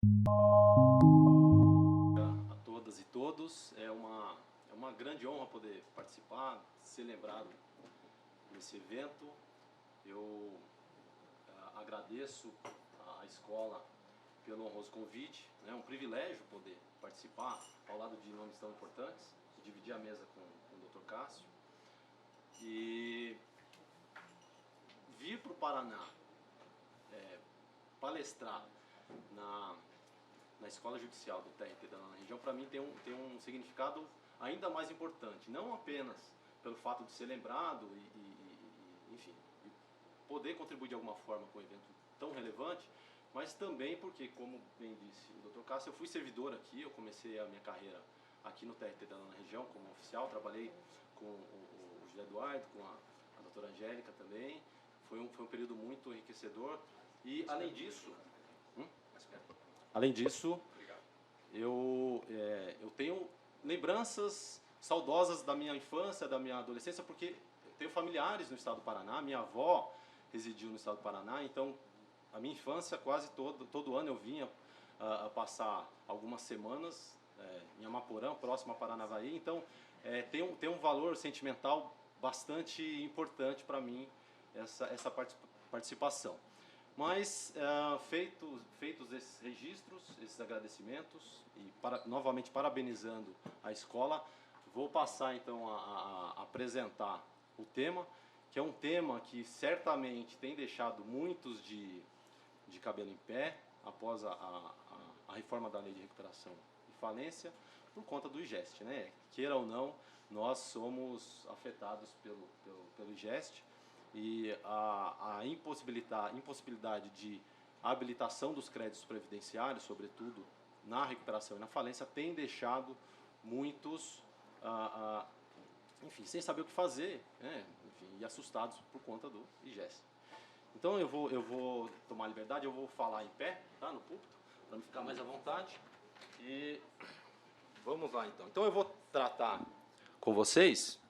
A todas e todos, é uma grande honra poder participar, ser lembrado nesse evento. Eu agradeço à escola pelo honroso convite, é um privilégio poder participar ao lado de nomes tão importantes, dividir a mesa com o Dr. Cássio e vir para o Paraná palestrar na Escola Judicial do TRT da Nona Região, para mim tem um significado ainda mais importante, não apenas pelo fato de ser lembrado enfim, e poder contribuir de alguma forma com um evento tão relevante, mas também porque, como bem disse o Dr. Cássio, eu fui servidor aqui, eu comecei a minha carreira aqui no TRT da Nona Região como oficial, trabalhei com o José Eduardo, com a doutora Angélica também, foi um período muito enriquecedor e, além disso, eu tenho lembranças saudosas da minha infância, da minha adolescência, porque eu tenho familiares no estado do Paraná, minha avó residiu no estado do Paraná, então a minha infância quase todo ano eu vinha passar algumas semanas em Amaporã, próximo a Paranavaí, então tem um valor sentimental bastante importante para mim essa participação. Mas feitos esses registros, esses agradecimentos e novamente parabenizando a escola, vou passar então a apresentar o tema, que é um tema que certamente tem deixado muitos de cabelo em pé após a reforma da Lei de Recuperação e Falência, por conta do IGEST, né? Queira ou não, nós somos afetados pelo IGEST, e a impossibilidade de habilitação dos créditos previdenciários, sobretudo na recuperação e na falência, tem deixado muitos, enfim, sem saber o que fazer, né? Enfim, e assustados por conta do IGES. Então eu vou tomar liberdade, eu vou falar em pé, tá, no púlpito, para não ficar mais à vontade. E vamos lá então. Então eu vou tratar com vocês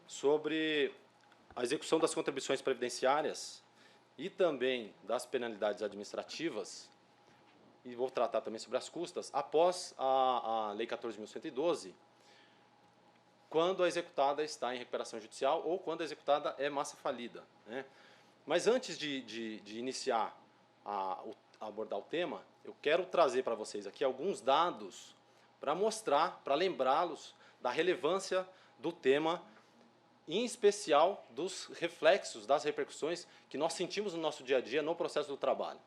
sobre a execução das contribuições previdenciárias e também das penalidades administrativas, e vou tratar também sobre as custas, após a Lei 14.112, quando a executada está em recuperação judicial ou quando a executada é massa falida, né? Mas antes de iniciar a abordar o tema, eu quero trazer para vocês aqui alguns dados para mostrar, para lembrá-los da relevância do tema, em especial dos reflexos, das repercussões que nós sentimos no nosso dia a dia no processo do trabalho.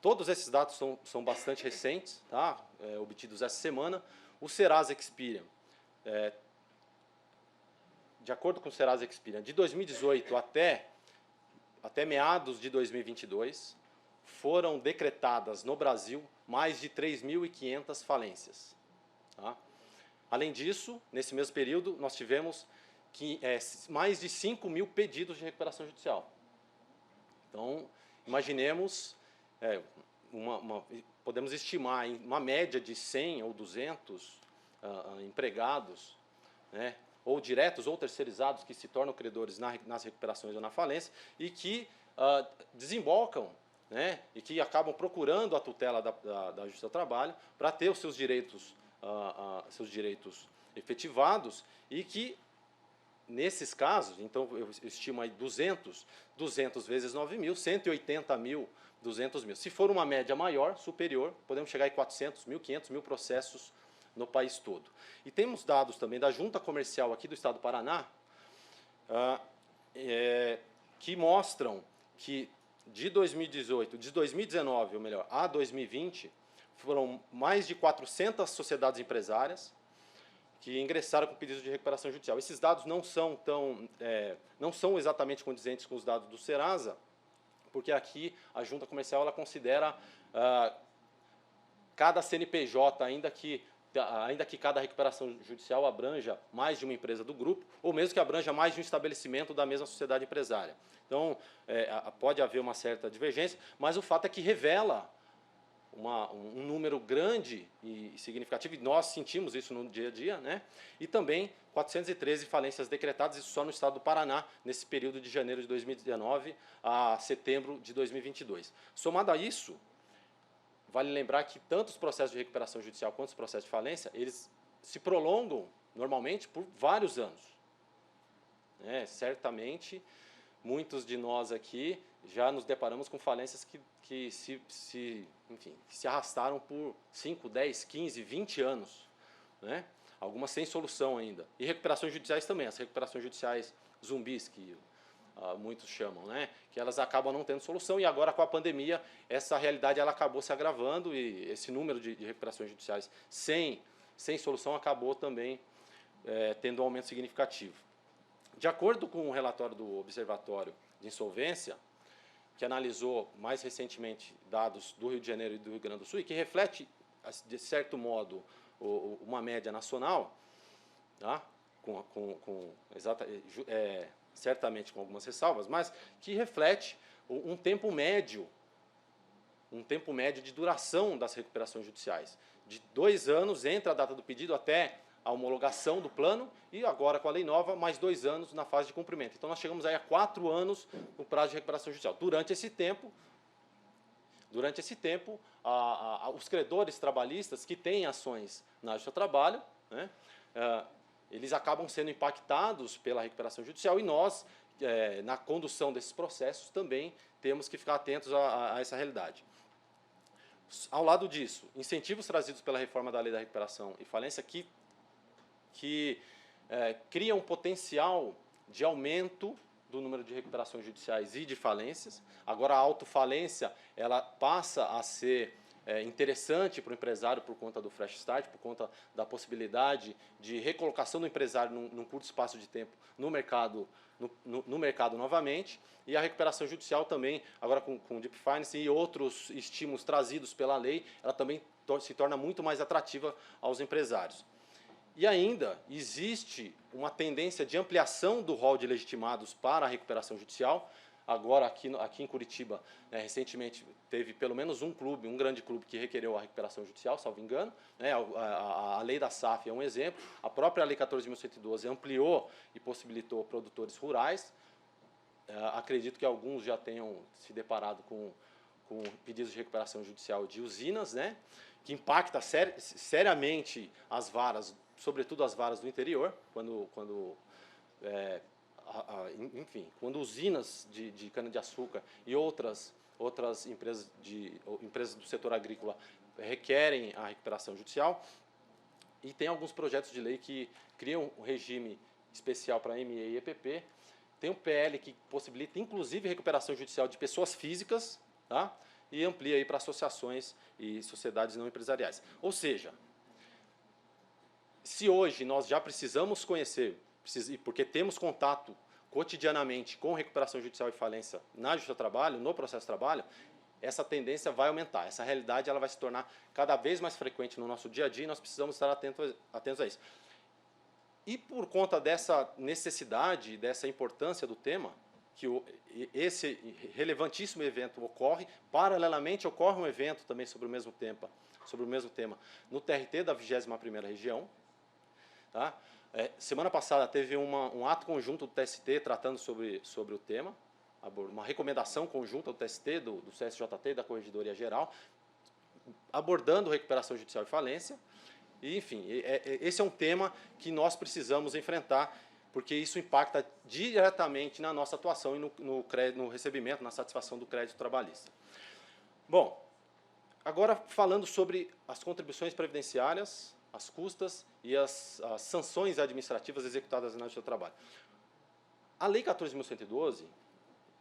Todos esses dados são bastante recentes, tá? Obtidos essa semana. O Serasa Experian, de acordo com o Serasa Experian, de 2018 até meados de 2022, foram decretadas no Brasil mais de 3.500 falências. Tá? Além disso, nesse mesmo período, nós tivemos mais de 5.000 pedidos de recuperação judicial. Então, imaginemos, podemos estimar uma média de 100 ou 200 empregados, né, ou diretos ou terceirizados, que se tornam credores nas recuperações ou na falência, e que desembocam, né, e que acabam procurando a tutela da Justiça do Trabalho para ter os seus direitos efetivados, e que, nesses casos, então eu estimo aí 200 vezes 9.000, 180.000, 200.000. Se for uma média maior, superior, podemos chegar a 400.000, 500.000 processos no país todo. E temos dados também da Junta Comercial aqui do Estado do Paraná, que mostram que de 2019, ou melhor, a 2020, foram mais de 400 sociedades empresárias que ingressaram com pedidos de recuperação judicial. Esses dados não são exatamente condizentes com os dados do Serasa, porque aqui a Junta Comercial ela considera cada CNPJ, ainda que cada recuperação judicial abranja mais de uma empresa do grupo, ou mesmo que abranja mais de um estabelecimento da mesma sociedade empresária. Então, pode haver uma certa divergência, mas o fato é que revela um número grande e significativo, e nós sentimos isso no dia a dia, né? E também 413 falências decretadas, isso só no estado do Paraná, nesse período de janeiro de 2019 a setembro de 2022. Somado a isso, vale lembrar que tanto os processos de recuperação judicial quanto os processos de falência, eles se prolongam, normalmente, por vários anos. Certamente, muitos de nós aqui já nos deparamos com falências que se arrastaram por 5, 10, 15, 20 anos. Né? Algumas sem solução ainda. E recuperações judiciais também, as recuperações judiciais zumbis, que muitos chamam, né? Que elas acabam não tendo solução, e agora com a pandemia essa realidade ela acabou se agravando, e esse número de recuperações judiciais sem solução acabou também tendo um aumento significativo. De acordo com o relatório do Observatório de Insolvência, que analisou mais recentemente dados do Rio de Janeiro e do Rio Grande do Sul, e que reflete, de certo modo, uma média nacional, tá? Certamente com algumas ressalvas, mas que reflete um tempo médio de duração das recuperações judiciais, de 2 anos entre a data do pedido até a homologação do plano, e agora com a lei nova, mais 2 anos na fase de cumprimento. Então nós chegamos aí a 4 anos no prazo de recuperação judicial. Durante esse tempo, os credores trabalhistas que têm ações na Justiça do Trabalho, né, eles acabam sendo impactados pela recuperação judicial, e nós, na condução desses processos, também temos que ficar atentos a essa realidade. Ao lado disso, incentivos trazidos pela reforma da Lei da Recuperação e Falência que criam um potencial de aumento do número de recuperações judiciais e de falências. Agora a autofalência ela passa a ser interessante para o empresário por conta do fresh start, por conta da possibilidade de recolocação do empresário num curto espaço de tempo no mercado novamente, e a recuperação judicial também, agora com o Deep Finance e outros estímulos trazidos pela lei, ela também se torna muito mais atrativa aos empresários. E ainda existe uma tendência de ampliação do rol de legitimados para a recuperação judicial. Agora, aqui em Curitiba, recentemente, teve pelo menos um grande clube que requereu a recuperação judicial, salvo engano. A lei da SAF é um exemplo. A própria lei 14.112 ampliou e possibilitou produtores rurais. Acredito que alguns já tenham se deparado com pedidos de recuperação judicial de usinas, né, que impacta seriamente as varas, sobretudo as varas do interior, quando usinas de cana-de-açúcar e outras empresas do setor agrícola requerem a recuperação judicial. E tem alguns projetos de lei que criam um regime especial para ME e EPP. Tem um PL que possibilita, inclusive, recuperação judicial de pessoas físicas, tá? E amplia aí para associações e sociedades não empresariais. Ou seja, se hoje nós já precisamos conhecer, porque temos contato cotidianamente com recuperação judicial e falência na Justiça do Trabalho, no processo de trabalho, essa tendência vai aumentar. Essa realidade ela vai se tornar cada vez mais frequente no nosso dia a dia, e nós precisamos estar atentos a isso. E por conta dessa necessidade, dessa importância do tema, que esse relevantíssimo evento ocorre, paralelamente ocorre um evento também sobre o mesmo tema no TRT da 21ª Região. Tá? Semana passada teve um ato conjunto do TST tratando sobre o tema, uma recomendação conjunta do TST, do CSJT e da Corregedoria Geral, abordando recuperação judicial e falência. E, enfim, esse é um tema que nós precisamos enfrentar, porque isso impacta diretamente na nossa atuação e no recebimento, na satisfação do crédito trabalhista. Bom, agora falando sobre as contribuições previdenciárias, as custas e as sanções administrativas executadas na Justiça do Trabalho. A Lei 14.112,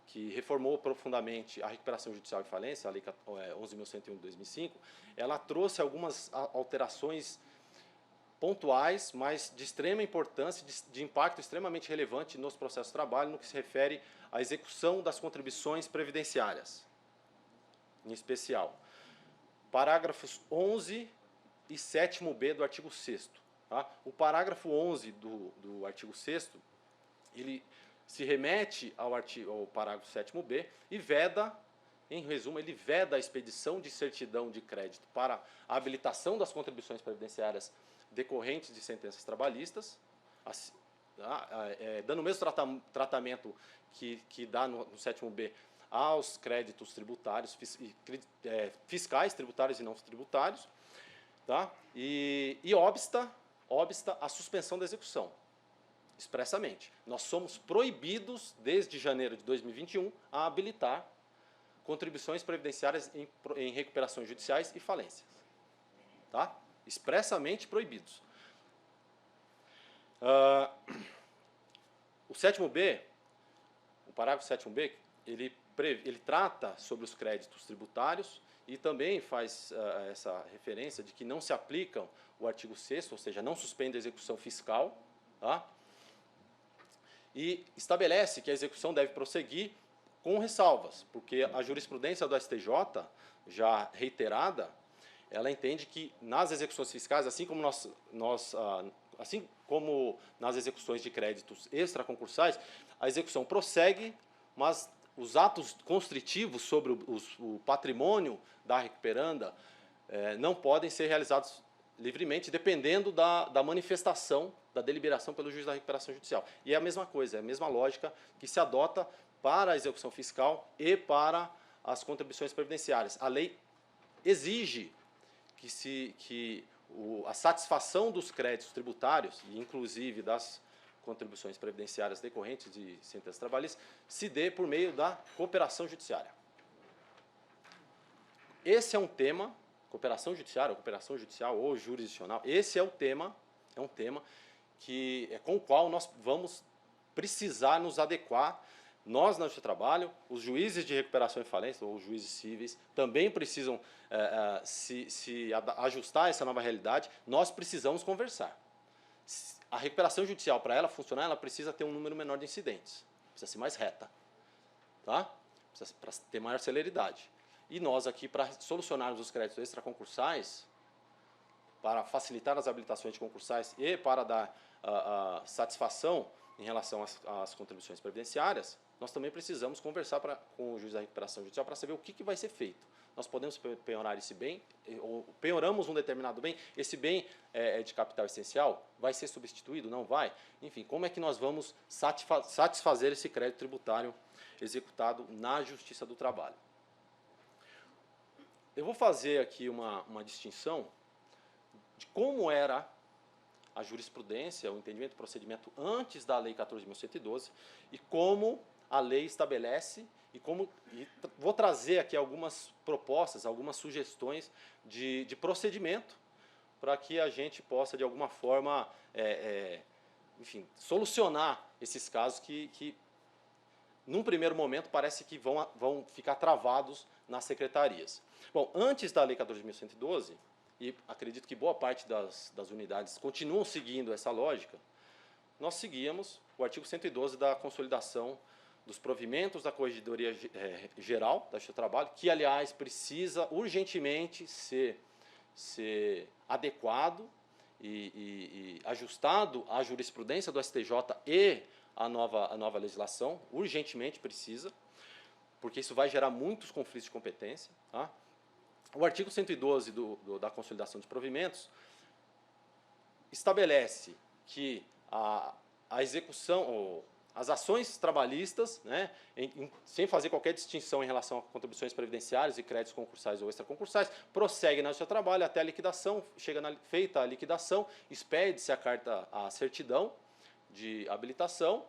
que reformou profundamente a recuperação judicial e falência, a Lei 11.101 de 2005, ela trouxe algumas alterações pontuais, mas de extrema importância, de impacto extremamente relevante nos processos de trabalho, no que se refere à execução das contribuições previdenciárias, em especial. Parágrafos 11 e 7º do artigo 6º. Tá? O parágrafo 11 do artigo 6º, ele se remete ao parágrafo 7º e veda, em resumo, ele veda a expedição de certidão de crédito para a habilitação das contribuições previdenciárias decorrentes de sentenças trabalhistas, dando o mesmo tratamento que dá no 7º aos créditos tributários, fiscais, tributários e não tributários, tá? E obsta a suspensão da execução, expressamente. Nós somos proibidos, desde janeiro de 2021, a habilitar contribuições previdenciárias em recuperações judiciais e falências. Tá? Expressamente proibidos. O 7º-B, o parágrafo 7º-B, ele trata sobre os créditos tributários e também faz essa referência de que não se aplicam o artigo 6º, ou seja, não suspende a execução fiscal, tá? E estabelece que a execução deve prosseguir com ressalvas, porque a jurisprudência do STJ, já reiterada, ela entende que nas execuções fiscais, assim como assim como nas execuções de créditos extraconcursais, a execução prossegue, mas os atos constritivos sobre o patrimônio da recuperanda não podem ser realizados livremente, dependendo da manifestação, da deliberação pelo juiz da recuperação judicial. E é a mesma coisa, é a mesma lógica que se adota para a execução fiscal e para as contribuições previdenciárias. A lei exige que a satisfação dos créditos tributários, inclusive das contribuições previdenciárias decorrentes de sentenças trabalhistas, se dê por meio da cooperação judiciária. Esse é um tema, cooperação judicial ou jurisdicional, esse é um tema com o qual nós vamos precisar nos adequar. Nós, na Justiça do Trabalho, os juízes de recuperação e falência, ou os juízes cíveis, também precisam se ajustar a essa nova realidade. Nós precisamos conversar. A recuperação judicial, para ela funcionar, ela precisa ter um número menor de incidentes. Precisa ser mais reta. Tá? Precisa para ter maior celeridade. E nós aqui, para solucionarmos os créditos extraconcursais, para facilitar as habilitações de concursais e para dar satisfação em relação às contribuições previdenciárias, nós também precisamos conversar com o juiz da recuperação judicial para saber o que vai ser feito. Nós podemos penhorar esse bem, ou penhoramos um determinado bem, esse bem é de capital essencial, vai ser substituído, não vai? Enfim, como é que nós vamos satisfazer esse crédito tributário executado na Justiça do Trabalho? Eu vou fazer aqui uma distinção de como era a jurisprudência, o entendimento do procedimento antes da Lei 14.112 e como a lei estabelece e vou trazer aqui algumas propostas, algumas sugestões de procedimento para que a gente possa, de alguma forma, enfim, solucionar esses casos que num primeiro momento, parece que vão ficar travados nas secretarias. Bom, antes da Lei 14.112, e acredito que boa parte das unidades continuam seguindo essa lógica, nós seguíamos o artigo 112 da consolidação dos provimentos da Corregedoria Geral da Justiça do Trabalho, que, aliás, precisa urgentemente ser adequado e ajustado à jurisprudência do STJ e a nova legislação, urgentemente precisa, porque isso vai gerar muitos conflitos de competência. Tá? O artigo 112 da consolidação dos provimentos estabelece que a execução, as ações trabalhistas, né, sem fazer qualquer distinção em relação a contribuições previdenciárias e créditos concursais ou extraconcursais, prossegue na Justiça do Trabalho até a liquidação, feita a liquidação, expede-se a certidão de habilitação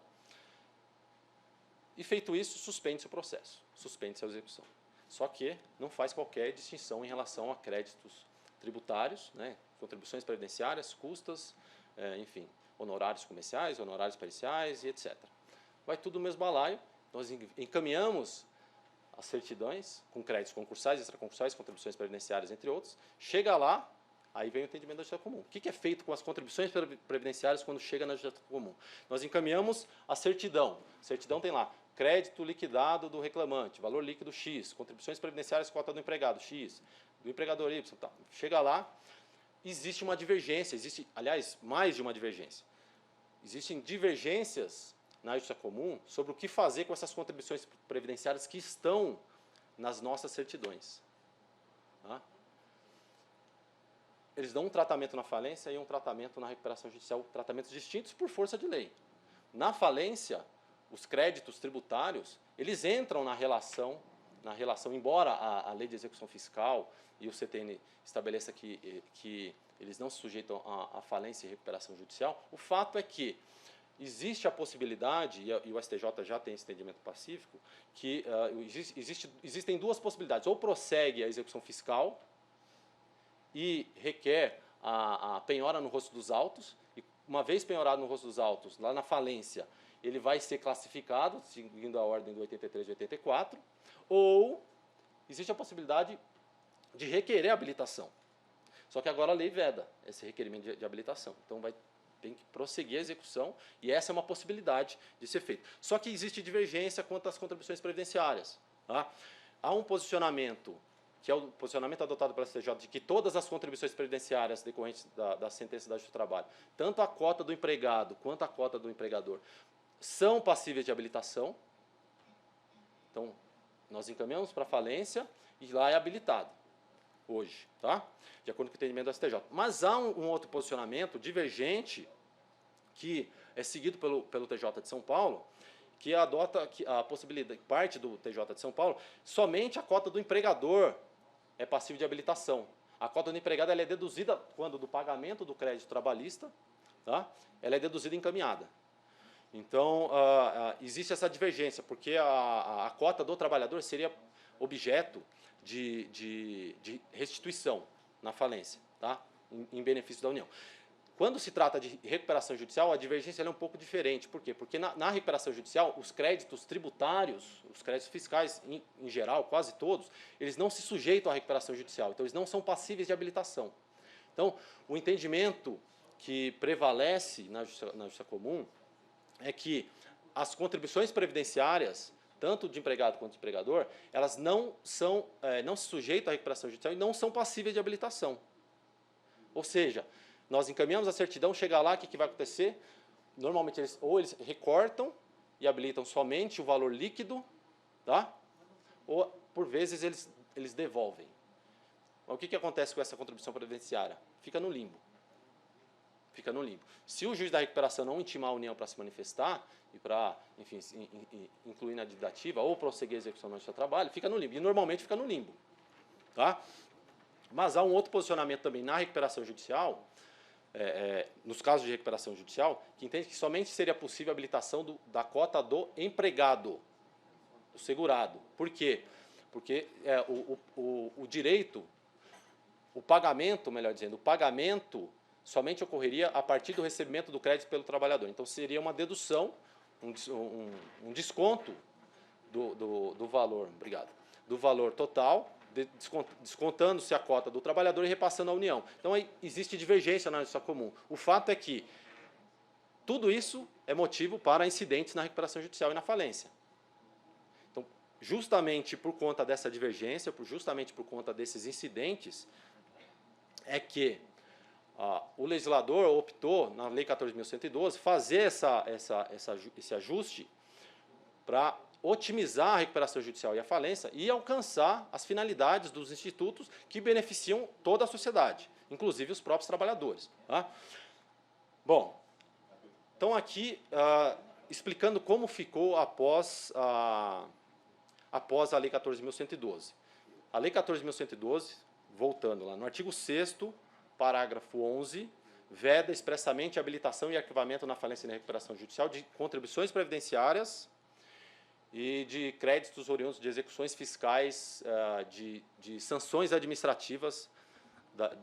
e, feito isso, suspende-se o processo, suspende-se a execução. Só que não faz qualquer distinção em relação a créditos tributários, né, contribuições previdenciárias, custas, enfim, honorários comerciais, honorários periciais e etc. Vai tudo no mesmo balaio, nós encaminhamos as certidões com créditos concursais, extraconcursais, contribuições previdenciárias, entre outros, chega lá, aí vem o entendimento da Justiça Comum. O que é feito com as contribuições previdenciárias quando chega na Justiça Comum? Nós encaminhamos a certidão. A certidão tem lá crédito liquidado do reclamante, valor líquido X, contribuições previdenciárias cota do empregado X, do empregador Y. Tá. Chega lá, existe uma divergência, existe, aliás, mais de uma divergência. Existem divergências na Justiça Comum sobre o que fazer com essas contribuições previdenciárias que estão nas nossas certidões. Tá? Eles dão um tratamento na falência e um tratamento na recuperação judicial, tratamentos distintos por força de lei. Na falência, os créditos tributários, eles entram na relação, embora a lei de execução fiscal e o CTN estabeleça que eles não se sujeitam à falência e recuperação judicial, o fato é que existe a possibilidade, e o STJ já tem esse entendimento pacífico, que existem duas possibilidades. Ou prossegue a execução fiscal e requer a penhora no rosto dos autos, e uma vez penhorado no rosto dos autos, lá na falência, ele vai ser classificado, seguindo a ordem do 83 e 84, ou existe a possibilidade de requerer habilitação. Só que agora a lei veda esse requerimento de habilitação. Então tem que prosseguir a execução, e essa é uma possibilidade de ser feito. Só que existe divergência quanto às contribuições previdenciárias. Tá? Há um posicionamento, que é o posicionamento adotado pela STJ, de que todas as contribuições previdenciárias decorrentes da sentença da Justiça do Trabalho, tanto a cota do empregado quanto a cota do empregador, são passíveis de habilitação. Então, nós encaminhamos para a falência e lá é habilitado, hoje, tá? De acordo com o entendimento do STJ. Mas há um outro posicionamento divergente, que é seguido pelo TJ de São Paulo, que adota a possibilidade, parte do TJ de São Paulo, somente a cota do empregador é passível de habilitação. A cota do empregado ela é deduzida quando do pagamento do crédito trabalhista, tá? Ela é deduzida e encaminhada. Então, existe essa divergência, porque a cota do trabalhador seria objeto de restituição na falência, tá? Em benefício da União. Quando se trata de recuperação judicial, a divergência é um pouco diferente. Por quê? Porque na recuperação judicial, os créditos tributários, os créditos fiscais, em geral, quase todos, eles não se sujeitam à recuperação judicial. Então, eles não são passíveis de habilitação. Então, o entendimento que prevalece na justiça comum é que as contribuições previdenciárias, tanto de empregado quanto de empregador, elas não se sujeitam à recuperação judicial e não são passíveis de habilitação. Ou seja, nós encaminhamos a certidão, chega lá, o que vai acontecer? Normalmente, eles recortam e habilitam somente o valor líquido, tá? Ou, por vezes, eles devolvem. Mas o que acontece com essa contribuição previdenciária? Fica no limbo. Fica no limbo. Se o juiz da recuperação não intimar a União para se manifestar e para, enfim, incluir na dívida ativa ou prosseguir a execução do seu trabalho, fica no limbo. E normalmente fica no limbo. Tá? Mas há um outro posicionamento também na recuperação judicial, nos casos de recuperação judicial, que entende que somente seria possível a habilitação da cota do empregado, do segurado. Por quê? Porque o direito, o pagamento, melhor dizendo, o pagamento somente ocorreria a partir do recebimento do crédito pelo trabalhador. Então, seria uma dedução, um desconto do valor, do valor total, descontando-se a cota do trabalhador e repassando à União. Então, aí existe divergência na justiça comum. O fato é que tudo isso é motivo para incidentes na recuperação judicial e na falência. Então, justamente por conta dessa divergência, justamente por conta desses incidentes, é que o legislador optou, na Lei 14.112, fazer esse ajuste para otimizar a recuperação judicial e a falência e alcançar as finalidades dos institutos que beneficiam toda a sociedade, inclusive os próprios trabalhadores. Tá? Bom, então aqui, explicando como ficou após a Lei 14.112. A Lei 14.112, voltando lá, no artigo 6º, parágrafo 11, veda expressamente a habilitação e arquivamento na falência e na recuperação judicial de contribuições previdenciárias e de créditos oriundos de execuções fiscais, de sanções administrativas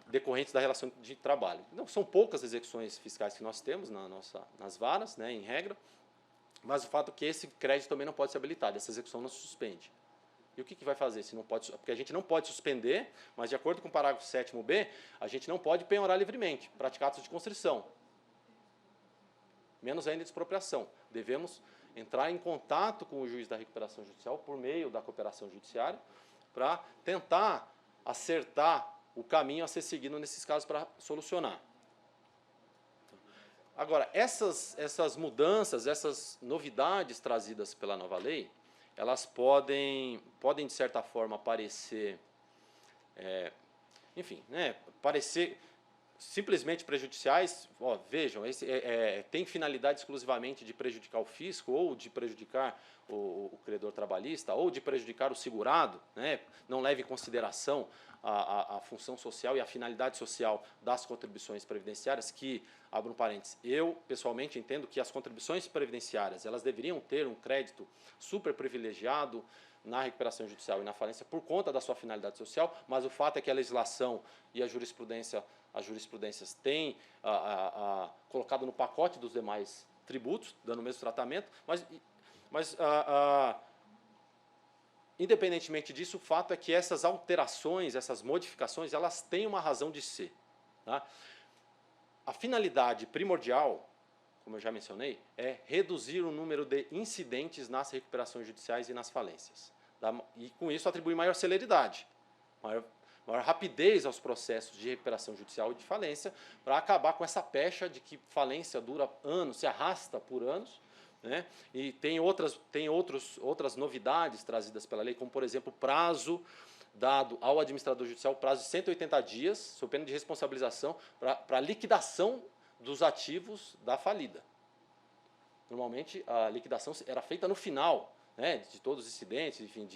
decorrentes da relação de trabalho. Então, são poucas execuções fiscais que nós temos nas varas, né, em regra, mas o fato é que esse crédito também não pode ser habilitado, essa execução não se suspende. E o que vai fazer? Se não pode, porque a gente não pode suspender, mas de acordo com o parágrafo 7º-B, a gente não pode penhorar livremente, praticar atos de constrição. Menos ainda de expropriação. Devemos entrar em contato com o juiz da recuperação judicial por meio da cooperação judiciária para tentar acertar o caminho a ser seguido nesses casos para solucionar. Agora, essas mudanças, essas novidades trazidas pela nova lei, elas podem de certa forma, parecer, enfim, né, parecer simplesmente prejudiciais, ó, vejam, tem finalidade exclusivamente de prejudicar o fisco, ou de prejudicar o credor trabalhista, ou de prejudicar o segurado, né? Não leve em consideração a função social e a finalidade social das contribuições previdenciárias, que, abro um parênteses, eu pessoalmente entendo que as contribuições previdenciárias elas deveriam ter um crédito super privilegiado na recuperação judicial e na falência por conta da sua finalidade social, mas o fato é que a legislação e as jurisprudências têm colocado no pacote dos demais tributos, dando o mesmo tratamento, mas independentemente disso, o fato é que essas alterações, essas modificações, elas têm uma razão de ser. Tá? A finalidade primordial, como eu já mencionei, é reduzir o número de incidentes nas recuperações judiciais e nas falências. E com isso atribuir maior celeridade, maior rapidez aos processos de recuperação judicial e de falência, para acabar com essa pecha de que falência dura anos, se arrasta por anos, né? E tem outras novidades trazidas pela lei, como, por exemplo, o prazo dado ao administrador judicial, prazo de 180 dias, sob pena de responsabilização, para liquidação dos ativos da falida. Normalmente, a liquidação era feita no final, né, de todos os incidentes, enfim,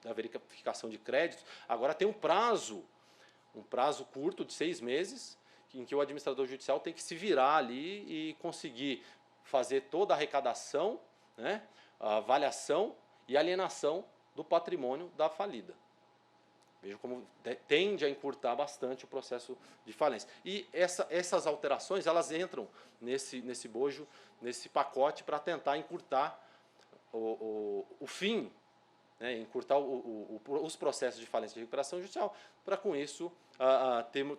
da verificação de créditos. Agora tem um prazo curto de 6 meses, em que o administrador judicial tem que se virar ali e conseguir fazer toda a arrecadação, né, a avaliação e alienação do patrimônio da falida. Veja como tende a encurtar bastante o processo de falência. E essas alterações, elas entram nesse bojo, nesse pacote, para tentar encurtar o fim, né, encurtar os processos de falência e de recuperação judicial, para com isso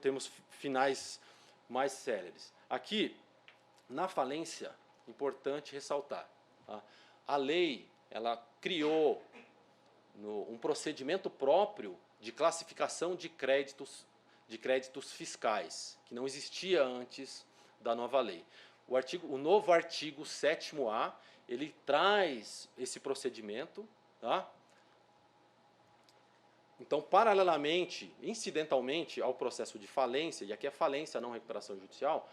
termos finais mais céleres. Aqui, na falência, importante ressaltar, tá? A lei ela criou um procedimento próprio de classificação de créditos fiscais, que não existia antes da nova lei. O novo artigo 7º-A, ele traz esse procedimento, tá? Então, paralelamente, incidentalmente ao processo de falência, e aqui é falência, não recuperação judicial,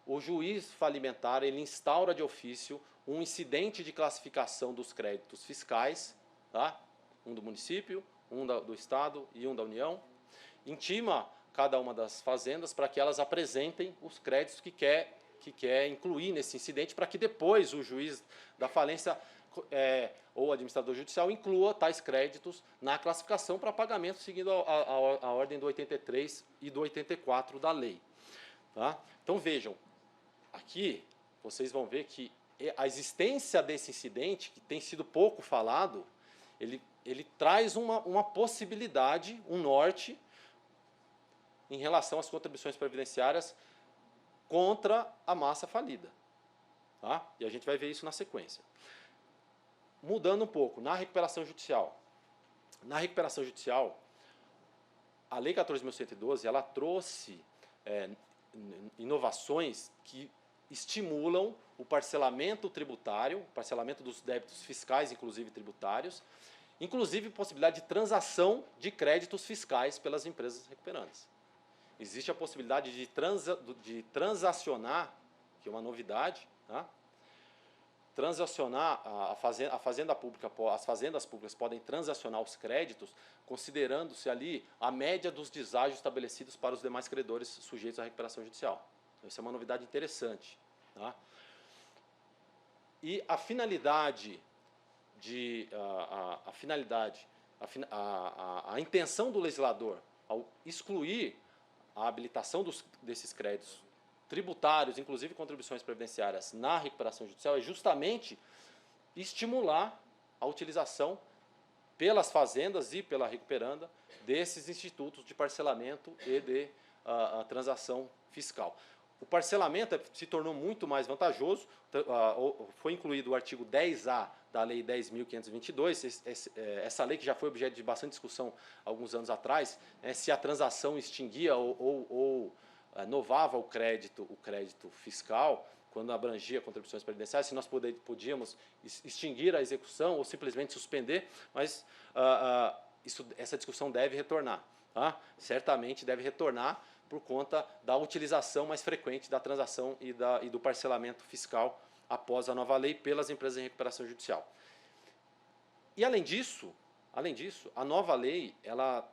o juiz falimentar ele instaura de ofício um incidente de classificação dos créditos fiscais, tá? Um do município, um do Estado e um da União, intima cada uma das fazendas para que elas apresentem os créditos que quer incluir nesse incidente, para que depois o juiz da falência ou o administrador judicial inclua tais créditos na classificação para pagamento, seguindo a ordem do 83 e do 84 da lei. Tá? Então vejam, aqui vocês vão ver que a existência desse incidente, que tem sido pouco falado, ele traz uma possibilidade, um norte, em relação às contribuições previdenciárias contra a massa falida. Tá? E a gente vai ver isso na sequência. Mudando um pouco, na recuperação judicial. Na recuperação judicial, a Lei 14.112, ela trouxe inovações que estimulam o parcelamento tributário, parcelamento dos débitos fiscais, inclusive tributários, inclusive possibilidade de transação de créditos fiscais pelas empresas recuperantes. Existe a possibilidade de transacionar, que é uma novidade, tá? Transacionar, as fazendas públicas podem transacionar os créditos, considerando-se ali a média dos deságios estabelecidos para os demais credores sujeitos à recuperação judicial. Essa é uma novidade interessante. Tá? E a finalidade, a intenção do legislador ao excluir a habilitação desses créditos tributários, inclusive contribuições previdenciárias, na recuperação judicial, é justamente estimular a utilização pelas fazendas e pela recuperanda desses institutos de parcelamento e de transação fiscal. O parcelamento se tornou muito mais vantajoso, foi incluído o artigo 10A da Lei 10.522, essa lei que já foi objeto de bastante discussão alguns anos atrás, se a transação extinguia ou novava o crédito fiscal, quando abrangia contribuições previdenciárias, se nós podíamos extinguir a execução ou simplesmente suspender, mas essa discussão deve retornar. tá? Certamente deve retornar por conta da utilização mais frequente da transação e do parcelamento fiscal após a nova lei pelas empresas em recuperação judicial. E além disso, a nova lei, ela,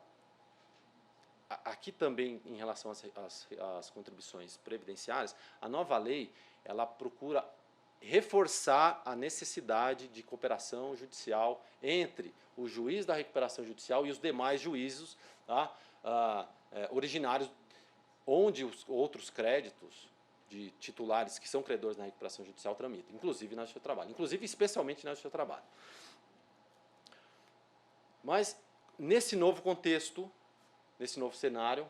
aqui também em relação às contribuições previdenciárias, a nova lei, ela procura reforçar a necessidade de cooperação judicial entre o juiz da recuperação judicial e os demais juízos, tá, originários, onde os outros créditos de titulares que são credores na recuperação judicial tramitam, inclusive na Justiça do Trabalho, inclusive especialmente na Justiça do Trabalho. Mas nesse novo contexto, nesse novo cenário,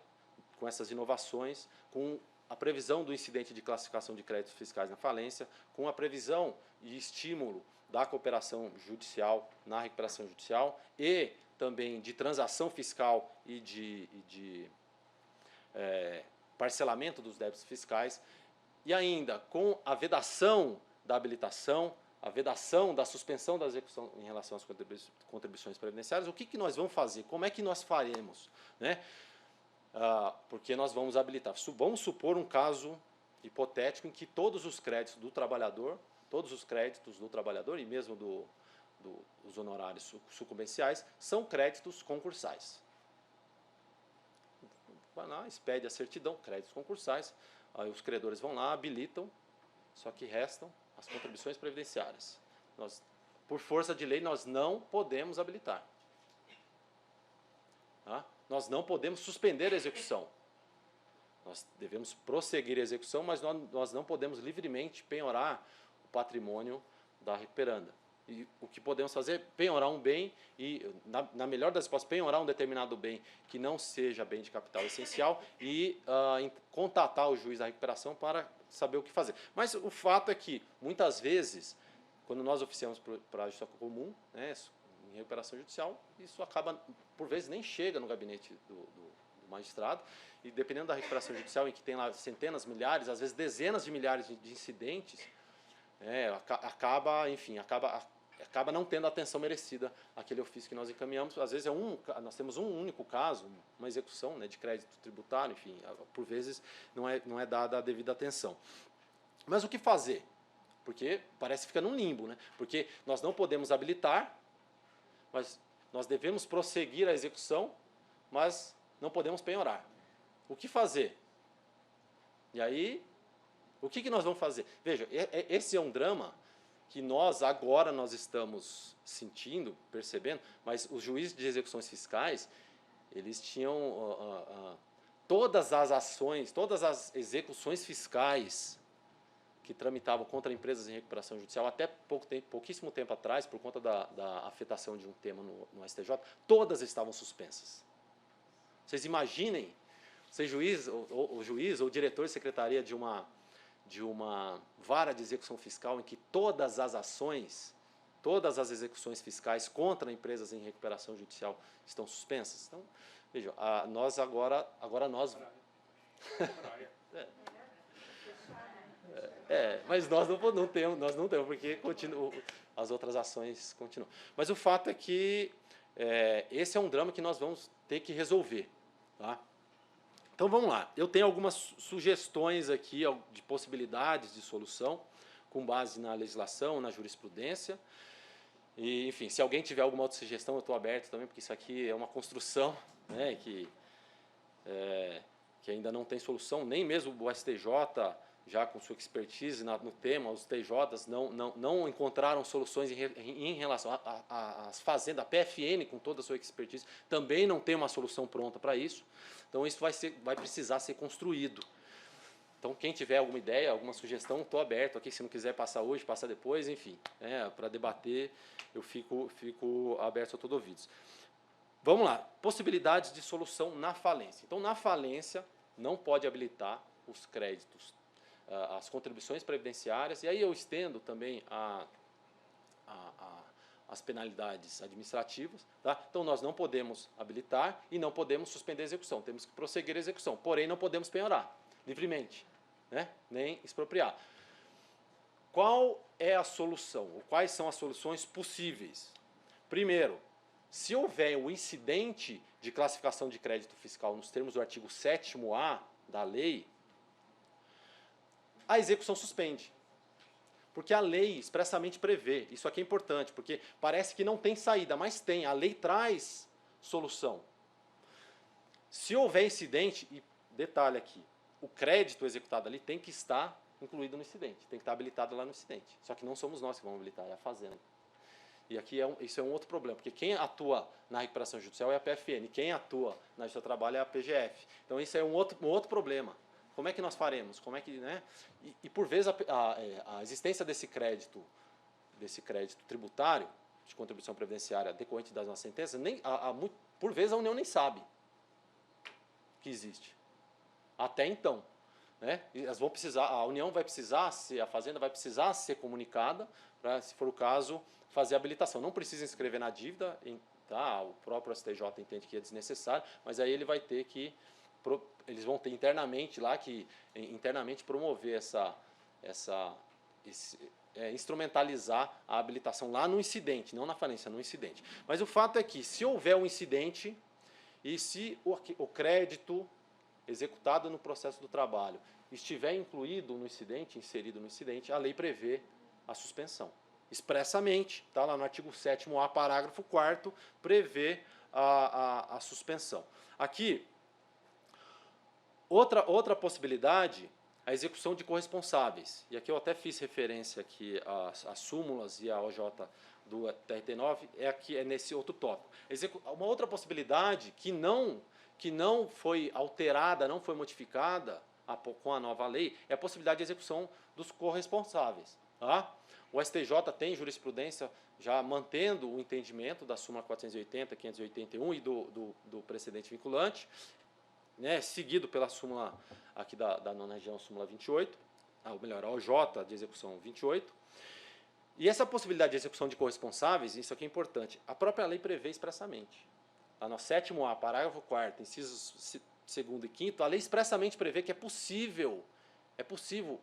com essas inovações, com a previsão do incidente de classificação de créditos fiscais na falência, com a previsão e estímulo da cooperação judicial na recuperação judicial e também de transação fiscal e de parcelamento dos débitos fiscais, e ainda com a vedação da habilitação, a vedação da suspensão da execução em relação às contribuições previdenciárias, o que nós vamos fazer? Como é que nós faremos? Né? Porque nós vamos habilitar. Vamos supor um caso hipotético em que todos os créditos do trabalhador, e mesmo dos honorários sucumbenciais, são créditos concursais. Vai lá, expede a certidão, créditos concursais, aí os credores vão lá, habilitam, só que restam as contribuições previdenciárias. Por força de lei, nós não podemos habilitar. Tá? Nós não podemos suspender a execução. Nós devemos prosseguir a execução, mas nós não podemos livremente penhorar o patrimônio da recuperanda. E o que podemos fazer é penhorar um bem e, na melhor das hipóteses, penhorar um determinado bem que não seja bem de capital essencial e contatar o juiz da recuperação para saber o que fazer. Mas o fato é que, muitas vezes, quando nós oficiamos para a justiça comum, né, em recuperação judicial, isso acaba, por vezes, nem chega no gabinete do magistrado, e dependendo da recuperação judicial, em que tem lá centenas, milhares, às vezes dezenas de milhares de incidentes, acaba não tendo a atenção merecida aquele ofício que nós encaminhamos. Às vezes nós temos um único caso, uma execução, né, de crédito tributário, enfim, por vezes não é dada a devida atenção. Mas o que fazer? Porque parece que fica num limbo, né? Porque nós não podemos habilitar, mas nós devemos prosseguir a execução, mas não podemos penhorar. O que fazer? E aí, o que nós vamos fazer? Veja, esse é um drama que nós estamos sentindo, percebendo, mas os juízes de execuções fiscais, eles tinham todas as ações, todas as execuções fiscais que tramitavam contra empresas em recuperação judicial até pouquíssimo tempo atrás, por conta da afetação de um tema no STJ, todas estavam suspensas. Vocês imaginem, ser juiz, ou juiz, ou diretor de secretaria de uma vara de execução fiscal em que todas as ações, todas as execuções fiscais contra empresas em recuperação judicial estão suspensas. Então, vejam, nós agora mas nós não temos, porque as outras ações continuam. Mas o fato é que esse é um drama que nós vamos ter que resolver. Tá? Então vamos lá, eu tenho algumas sugestões aqui de possibilidades de solução, com base na legislação, na jurisprudência. E, enfim, se alguém tiver alguma outra sugestão, eu estou aberto também, porque isso aqui é uma construção, né, que ainda não tem solução, nem mesmo o STJ, já com sua expertise no tema, os TJs não encontraram soluções em relação às fazendas, a PFN com toda a sua expertise, também não tem uma solução pronta para isso. Então isso vai precisar ser construído. Então quem tiver alguma ideia, alguma sugestão, estou aberto aqui, se não quiser passar hoje, passa depois, enfim, para debater eu fico aberto a todo ouvidos. Vamos lá, possibilidades de solução na falência. Então na falência não pode habilitar os créditos, as contribuições previdenciárias, e aí eu estendo também as penalidades administrativas. Tá? Então nós não podemos habilitar e não podemos suspender a execução, temos que prosseguir a execução, porém não podemos penhorar livremente, né? Nem expropriar. Qual é a solução? Ou quais são as soluções possíveis? Primeiro, se houver um incidente de classificação de crédito fiscal nos termos do artigo 7º-A da lei, a execução suspende. Porque a lei expressamente prevê. Isso aqui é importante, porque parece que não tem saída, mas tem. A lei traz solução. Se houver incidente, e detalhe aqui, o crédito executado ali tem que estar incluído no incidente, tem que estar habilitado lá no incidente. Só que não somos nós que vamos habilitar, é a Fazenda. E aqui isso é um outro problema, porque quem atua na recuperação judicial é a PFN, quem atua na Justiça do Trabalho é a PGF. Então isso é um outro problema. Como é que nós faremos? Como é que, né? E por vezes a existência desse crédito tributário, de contribuição previdenciária decorrente das nossas sentenças, por vezes a União nem sabe que existe. Até então. Né? E elas vão precisar, a União vai precisar, a Fazenda vai precisar ser comunicada para, se for o caso, fazer a habilitação. Não precisa inscrever na dívida, tá? O próprio STJ entende que é desnecessário, mas aí ele vai ter que, eles vão ter internamente lá que internamente promover instrumentalizar a habilitação lá no incidente, não na falência, no incidente. Mas o fato é que, se houver um incidente e se o crédito executado no processo do trabalho estiver incluído no incidente, inserido no incidente, a lei prevê a suspensão. Expressamente, tá lá no artigo 7º-A, parágrafo 4º, prevê a suspensão. Aqui, outra possibilidade, a execução de corresponsáveis. E aqui eu até fiz referência aqui às súmulas e à OJ do TRT9, é nesse outro tópico. Uma outra possibilidade que não foi alterada, não foi modificada com a nova lei, é a possibilidade de execução dos corresponsáveis. Tá? O STJ tem jurisprudência já mantendo o entendimento da súmula 480, 581 e do precedente vinculante, né, seguido pela súmula aqui da nona região, súmula 28, ou melhor, a OJ de execução 28. E essa possibilidade de execução de corresponsáveis, isso aqui é importante, a própria lei prevê expressamente. Lá no 7º-A, parágrafo 4º, incisos 2º e 5º, a lei expressamente prevê que é possível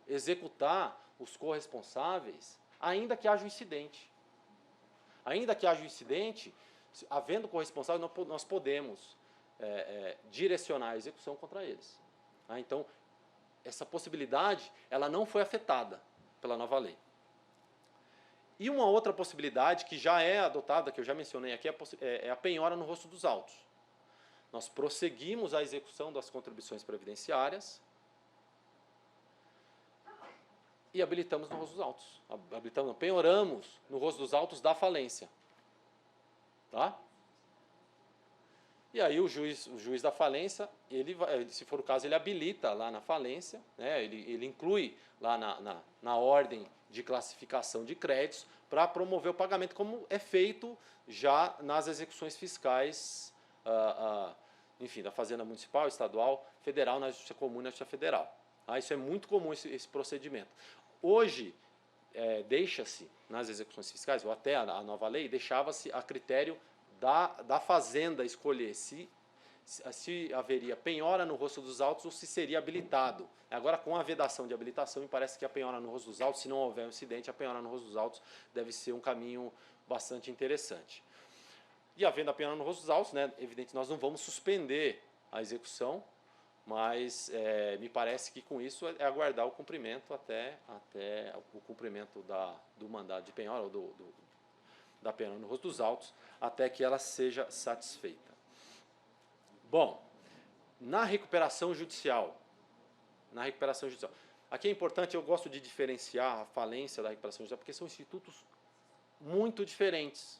executar os corresponsáveis, ainda que haja um incidente. Ainda que haja um incidente, havendo corresponsável, nós podemos direcionar a execução contra eles. Tá? Então, essa possibilidade ela não foi afetada pela nova lei. E uma outra possibilidade que já é adotada, que eu já mencionei aqui, é a penhora no rosto dos autos. Nós prosseguimos a execução das contribuições previdenciárias e habilitamos no rosto dos autos. Penhoramos no rosto dos autos da falência. Tá? E aí o juiz da falência, se for o caso, ele habilita lá na falência, né, ele inclui lá na ordem de classificação de créditos para promover o pagamento, como é feito já nas execuções fiscais, enfim, da Fazenda Municipal, Estadual, Federal, na Justiça Comum e na Justiça Federal. Isso é muito comum, esse procedimento. Hoje, deixa-se, nas execuções fiscais, ou até a nova lei, deixava-se a critério da Fazenda escolher se haveria penhora no rosto dos autos ou se seria habilitado. Agora, com a vedação de habilitação, me parece que a penhora no rosto dos autos, se não houver um incidente, a penhora no rosto dos autos deve ser um caminho bastante interessante. E havendo a penhora no rosto dos autos, né, evidente, nós não vamos suspender a execução, mas me parece que com isso é aguardar o cumprimento até o cumprimento do mandado de penhora ou da penhora no rosto dos autos, até que ela seja satisfeita. Bom, na recuperação judicial, aqui é importante, eu gosto de diferenciar a falência da recuperação judicial, porque são institutos muito diferentes,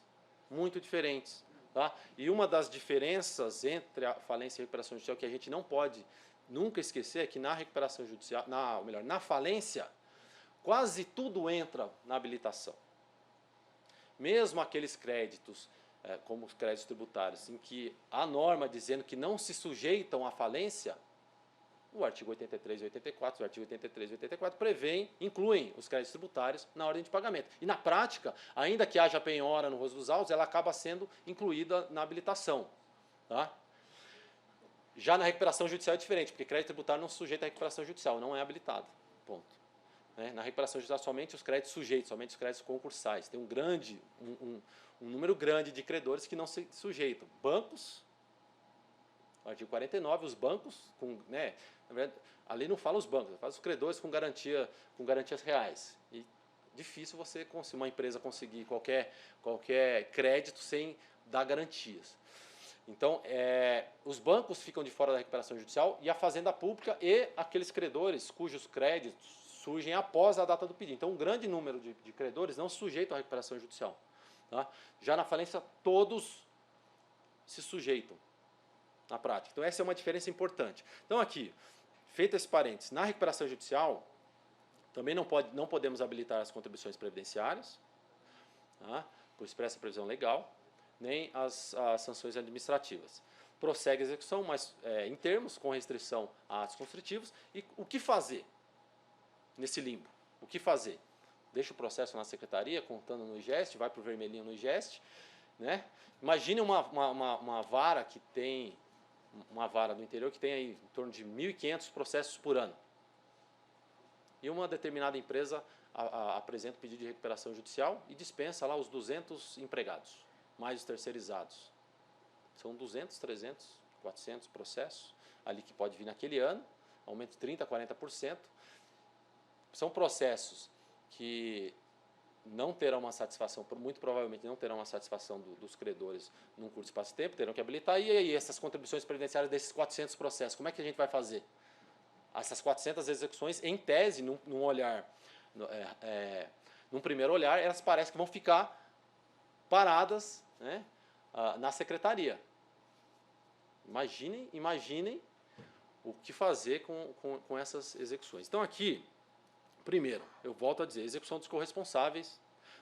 tá? E uma das diferenças entre a falência e a recuperação judicial que a gente não pode nunca esquecer é que na recuperação judicial, na falência, quase tudo entra na habilitação. Mesmo aqueles créditos, como os créditos tributários, em que há norma dizendo que não se sujeitam à falência, o artigo 83 e 84, o artigo 83 e 84 incluem os créditos tributários na ordem de pagamento. E na prática, ainda que haja penhora no rosto dos autos, ela acaba sendo incluída na habilitação. Tá? Já na recuperação judicial é diferente, porque crédito tributário não se sujeita à recuperação judicial, não é habilitado. Ponto. Na recuperação judicial, somente os créditos sujeitos, somente os créditos concursais. Tem um número grande de credores que não se sujeitam. Bancos, no artigo 49, os bancos, né, na verdade, a lei não fala os bancos, fala os credores com garantias reais. E difícil uma empresa conseguir qualquer crédito sem dar garantias. Então, os bancos ficam de fora da recuperação judicial e a fazenda pública e aqueles credores cujos créditos surgem após a data do pedido. Então, um grande número de credores não se sujeitam à recuperação judicial. Tá? Já na falência, todos se sujeitam na prática. Então, essa é uma diferença importante. Então, aqui, feito esse parênteses, na recuperação judicial, também não podemos habilitar as contribuições previdenciárias, tá? Por expressa previsão legal, nem as sanções administrativas. Prossegue a execução, mas em termos, com restrição a atos constritivos. E o que fazer nesse limbo? O que fazer? Deixa o processo na secretaria, contando no IGEST, vai para o vermelhinho no IGEST. Né? Imagine uma vara que tem, uma vara do interior que tem aí em torno de 1.500 processos por ano. E uma determinada empresa apresenta o pedido de recuperação judicial e dispensa lá os 200 empregados, mais os terceirizados. São 200, 300, 400 processos ali que pode vir naquele ano, aumento de 30%, 40%. São processos que não terão uma satisfação, muito provavelmente não terão uma satisfação dos credores num curto espaço de tempo, terão que habilitar. E aí, essas contribuições previdenciárias desses 400 processos, como é que a gente vai fazer? Essas 400 execuções, em tese, num olhar, num primeiro olhar, elas parecem que vão ficar paradas, né, na secretaria. Imaginem o que fazer com essas execuções. Então, aqui, primeiro, eu volto a dizer, execução dos corresponsáveis,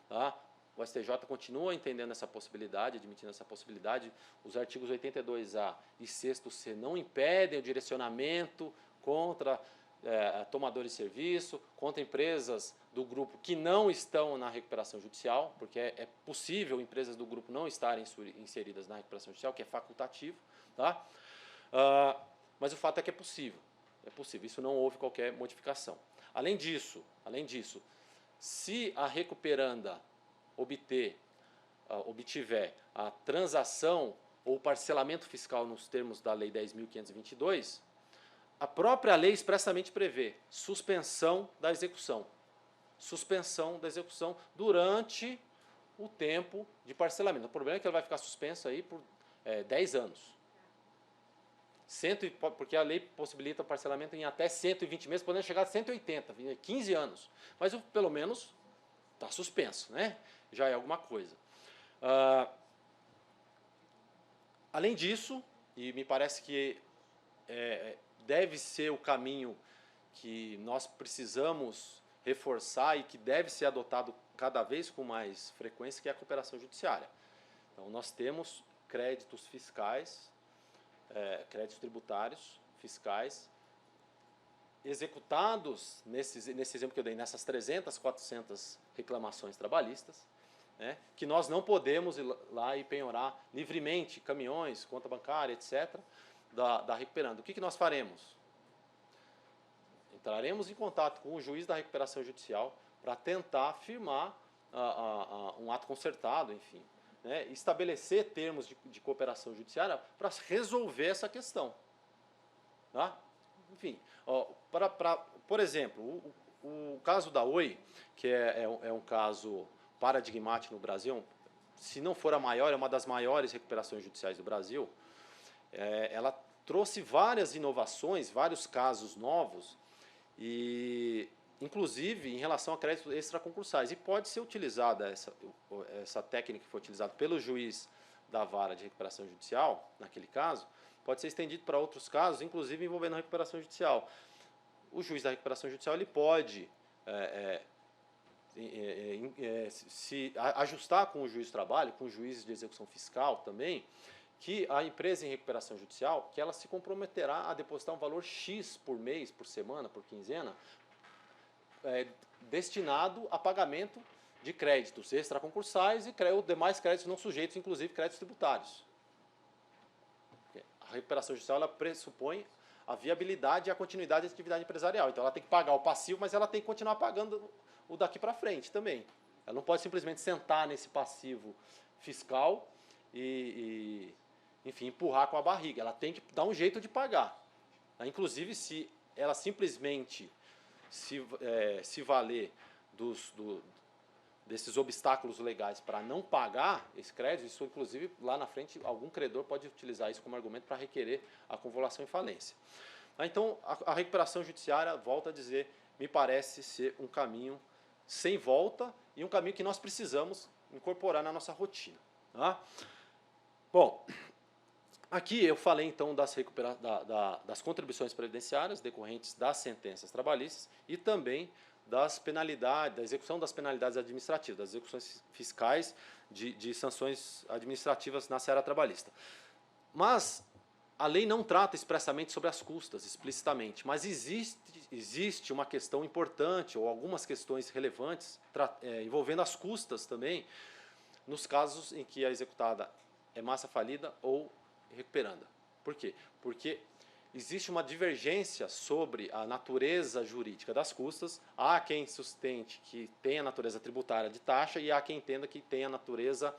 tá? O STJ continua entendendo essa possibilidade, admitindo essa possibilidade. Os artigos 82A e 6º não impedem o direcionamento contra tomadores de serviço, contra empresas do grupo que não estão na recuperação judicial, porque é possível empresas do grupo não estarem inseridas na recuperação judicial, que é facultativo. Tá? Mas o fato é que é possível, isso não houve qualquer modificação. Além disso, se a recuperanda obtiver a transação ou parcelamento fiscal nos termos da Lei 10.522, a própria lei expressamente prevê suspensão da execução. Suspensão da execução durante o tempo de parcelamento. O problema é que ela vai ficar suspensa aí por 10 anos. Porque a lei possibilita parcelamento em até 120 meses, podendo chegar a 180, 15 anos. Mas pelo menos está suspenso, né? Já é alguma coisa. Além disso, e me parece que deve ser o caminho que nós precisamos reforçar e que deve ser adotado cada vez com mais frequência, que é a cooperação judiciária. Então, nós temos créditos fiscais, créditos tributários, fiscais, executados, nesse exemplo que eu dei, nessas 300, 400 reclamações trabalhistas, né, que nós não podemos ir lá e penhorar livremente caminhões, conta bancária, etc., da recuperanda. O que nós faremos? Entraremos em contato com o juiz da recuperação judicial para tentar firmar um ato concertado, enfim, né, estabelecer termos de cooperação judiciária para resolver essa questão. Tá? Enfim, por exemplo, o caso da Oi, que é um caso paradigmático no Brasil, se não for a maior, é uma das maiores recuperações judiciais do Brasil. Ela trouxe várias inovações, vários casos novos, e inclusive em relação a créditos extraconcursais. E pode ser utilizada essa técnica que foi utilizada pelo juiz da vara de recuperação judicial, naquele caso, pode ser estendido para outros casos, inclusive envolvendo a recuperação judicial. O juiz da recuperação judicial ele pode se ajustar com o juiz do trabalho, com o juiz de execução fiscal também, que a empresa em recuperação judicial, que ela se comprometerá a depositar um valor X por mês, por semana, por quinzena, destinado a pagamento de créditos extraconcursais e demais créditos não sujeitos, inclusive créditos tributários. A recuperação judicial ela pressupõe a viabilidade e a continuidade da atividade empresarial. Então ela tem que pagar o passivo, mas ela tem que continuar pagando o daqui para frente também. Ela não pode simplesmente sentar nesse passivo fiscal e enfim, empurrar com a barriga. Ela tem que dar um jeito de pagar. Inclusive, se ela simplesmente se valer desses obstáculos legais para não pagar esse crédito, isso inclusive lá na frente algum credor pode utilizar isso como argumento para requerer a convolução em falência. Então a recuperação judiciária, volto a dizer, me parece ser um caminho sem volta e um caminho que nós precisamos incorporar na nossa rotina. Tá? Bom, aqui eu falei então das contribuições previdenciárias decorrentes das sentenças trabalhistas e também das penalidades, da execução das penalidades administrativas, das execuções fiscais de sanções administrativas na seara trabalhista. Mas a lei não trata expressamente sobre as custas, explicitamente, mas existe uma questão importante, ou algumas questões relevantes, envolvendo as custas também, nos casos em que a executada é massa falida ou recuperanda. Por quê? Porque existe uma divergência sobre a natureza jurídica das custas. Há quem sustente que tem a natureza tributária de taxa e há quem entenda que tem a natureza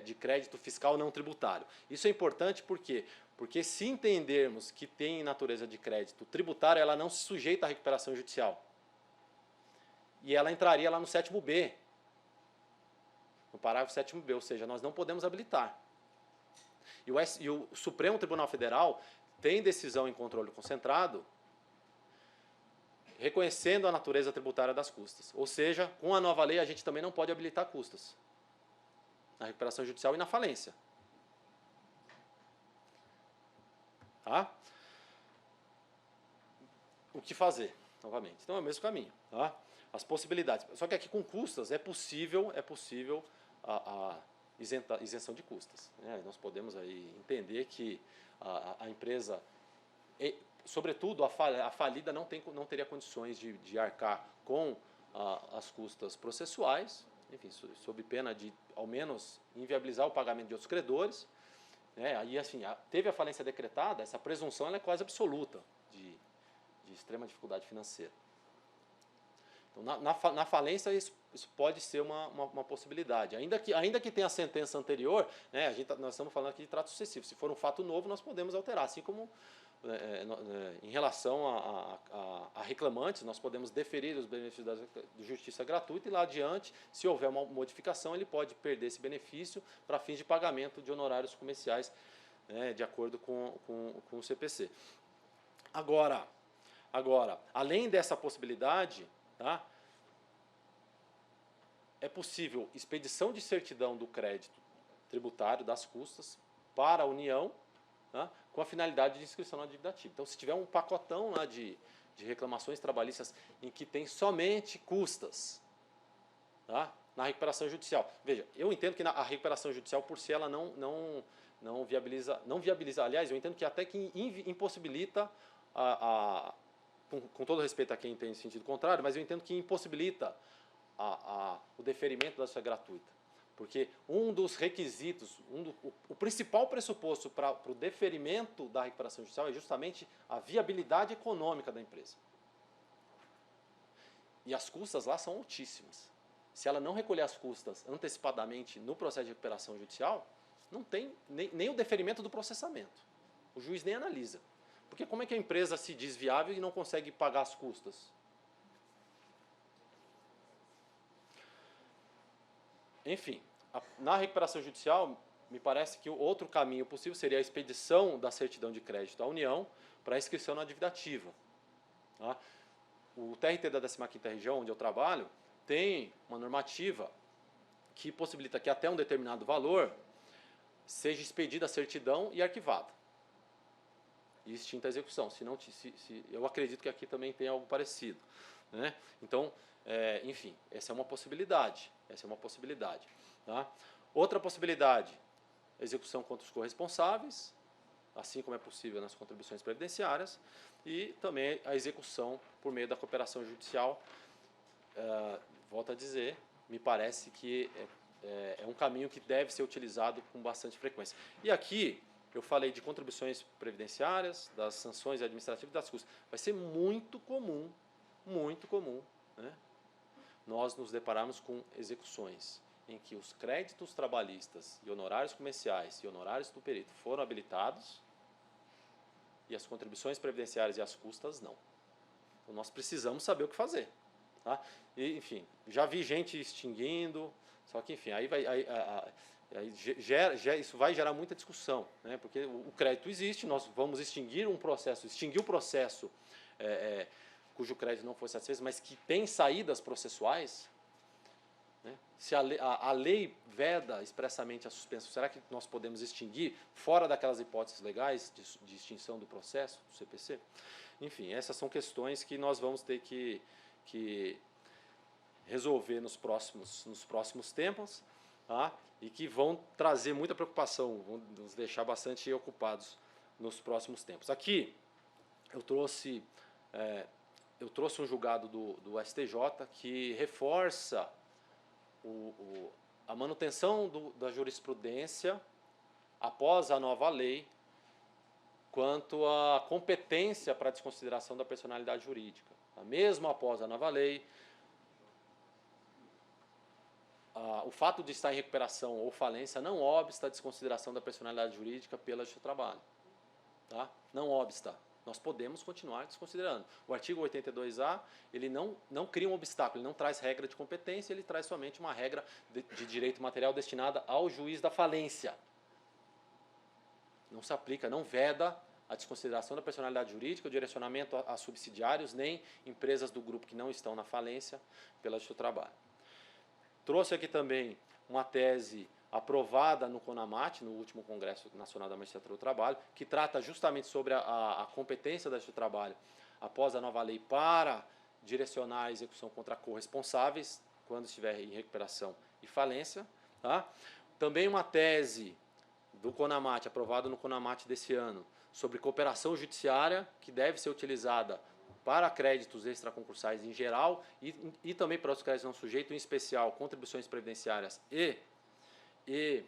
de crédito fiscal não tributário. Isso é importante por quê? Porque se entendermos que tem natureza de crédito tributário, ela não se sujeita à recuperação judicial. E ela entraria lá no 7º-B, no parágrafo 7º-B, ou seja, nós não podemos habilitar. E o Supremo Tribunal Federal tem decisão em controle concentrado reconhecendo a natureza tributária das custas. Ou seja, com a nova lei a gente também não pode habilitar custas na recuperação judicial e na falência. Tá? O que fazer? Novamente. Então é o mesmo caminho. Tá? As possibilidades. Só que aqui com custas é possível a isenção de custas. Né? Nós podemos aí entender que a empresa, sobretudo a falida, não teria condições de arcar com as custas processuais, enfim, sob pena de, ao menos, inviabilizar o pagamento de outros credores. Né? Aí, assim, teve a falência decretada, essa presunção ela é quase absoluta de extrema dificuldade financeira. Então, na falência, isso pode ser uma possibilidade. Ainda que tenha a sentença anterior, né, nós estamos falando aqui de trato sucessivo. Se for um fato novo, nós podemos alterar. Assim como em relação a reclamantes, nós podemos deferir os benefícios da justiça gratuita e lá adiante, se houver uma modificação, ele pode perder esse benefício para fins de pagamento de honorários comerciais, né, de acordo com o CPC. Agora, além dessa possibilidade, tá, é possível expedição de certidão do crédito tributário das custas para a União, tá, com a finalidade de inscrição na dívida ativa. Então, se tiver um pacotão lá de reclamações trabalhistas em que tem somente custas, tá, na recuperação judicial. Veja, eu entendo que a recuperação judicial por si ela não viabiliza, aliás, eu entendo que até que impossibilita com todo respeito a quem tem sentido contrário, mas eu entendo que impossibilita o deferimento da justiça gratuita. Porque um dos requisitos, o principal pressuposto para o deferimento da recuperação judicial é justamente a viabilidade econômica da empresa. E as custas lá são altíssimas. Se ela não recolher as custas antecipadamente no processo de recuperação judicial, não tem nem o deferimento do processamento. O juiz nem analisa. Porque como é que a empresa se diz viável e não consegue pagar as custas? Enfim, na recuperação judicial, me parece que o outro caminho possível seria a expedição da certidão de crédito à União para inscrição na dívida ativa. Tá? O TRT da 15ª região, onde eu trabalho, tem uma normativa que possibilita que até um determinado valor seja expedida a certidão e arquivada. E extinta a execução. Eu acredito que aqui também tem algo parecido. Né? Então, enfim, essa é uma possibilidade. Tá? Outra possibilidade, execução contra os corresponsáveis, assim como é possível nas contribuições previdenciárias, e também a execução por meio da cooperação judicial. Volto a dizer, me parece que é um caminho que deve ser utilizado com bastante frequência. E aqui eu falei de contribuições previdenciárias, das sanções administrativas e das custas. Vai ser muito comum, né, nós nos depararmos com execuções em que os créditos trabalhistas e honorários comerciais e honorários do perito foram habilitados e as contribuições previdenciárias e as custas não. Então, nós precisamos saber o que fazer. Tá? E, enfim, já vi gente extinguindo, só que, enfim, isso vai gerar muita discussão, né? Porque o crédito existe, nós vamos extinguir o processo cujo crédito não foi satisfeito, mas que tem saídas processuais. Né? Se a lei veda expressamente a suspensão, será que nós podemos extinguir fora daquelas hipóteses legais de extinção do processo, do CPC? Enfim, essas são questões que nós vamos ter que resolver nos próximos tempos, tá? E que vão trazer muita preocupação, vão nos deixar bastante ocupados nos próximos tempos. Aqui eu trouxe um julgado do STJ que reforça a manutenção da jurisprudência após a nova lei quanto à competência para a desconsideração da personalidade jurídica. Mesmo após a nova lei, o fato de estar em recuperação ou falência não obsta a desconsideração da personalidade jurídica pela Justiça do Trabalho. Tá? Não obsta. Nós podemos continuar desconsiderando. O artigo 82A, ele não cria um obstáculo, ele não traz regra de competência, ele traz somente uma regra de direito material destinada ao juiz da falência. Não se aplica, não veda a desconsideração da personalidade jurídica, o direcionamento a subsidiários, nem empresas do grupo que não estão na falência pela Justiça do Trabalho. Trouxe aqui também uma tese aprovada no CONAMAT, no último Congresso Nacional da Magistratura do Trabalho, que trata justamente sobre a competência da Justiça do Trabalho após a nova lei para direcionar a execução contra corresponsáveis, quando estiver em recuperação e falência. Tá? Também uma tese do CONAMAT, aprovada no CONAMAT desse ano, sobre cooperação judiciária, que deve ser utilizada para créditos extraconcursais em geral e também para os créditos não sujeitos, em especial contribuições previdenciárias e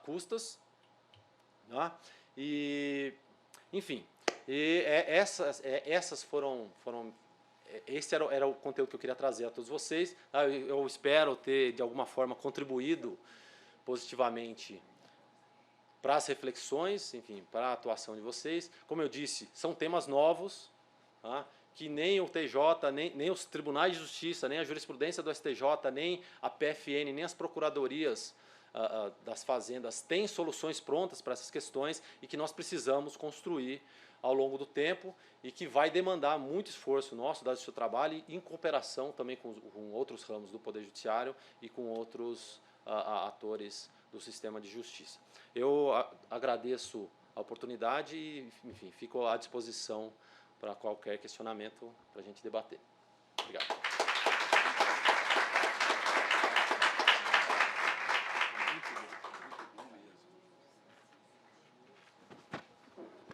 custas. Tá? Enfim, essas foram esse era o conteúdo que eu queria trazer a todos vocês. Tá? Eu espero ter, de alguma forma, contribuído positivamente para as reflexões, enfim, para a atuação de vocês. Como eu disse, são temas novos, tá? Que nem o TJ, nem os tribunais de justiça, nem a jurisprudência do STJ, nem a PFN, nem as procuradorias das fazendas têm soluções prontas para essas questões e que nós precisamos construir ao longo do tempo e que vai demandar muito esforço nosso, da Justiça do Trabalho, em cooperação também com outros ramos do Poder Judiciário e com outros atores do sistema de justiça. Eu agradeço a oportunidade e, enfim, fico à disposição para qualquer questionamento para a gente debater. Obrigado.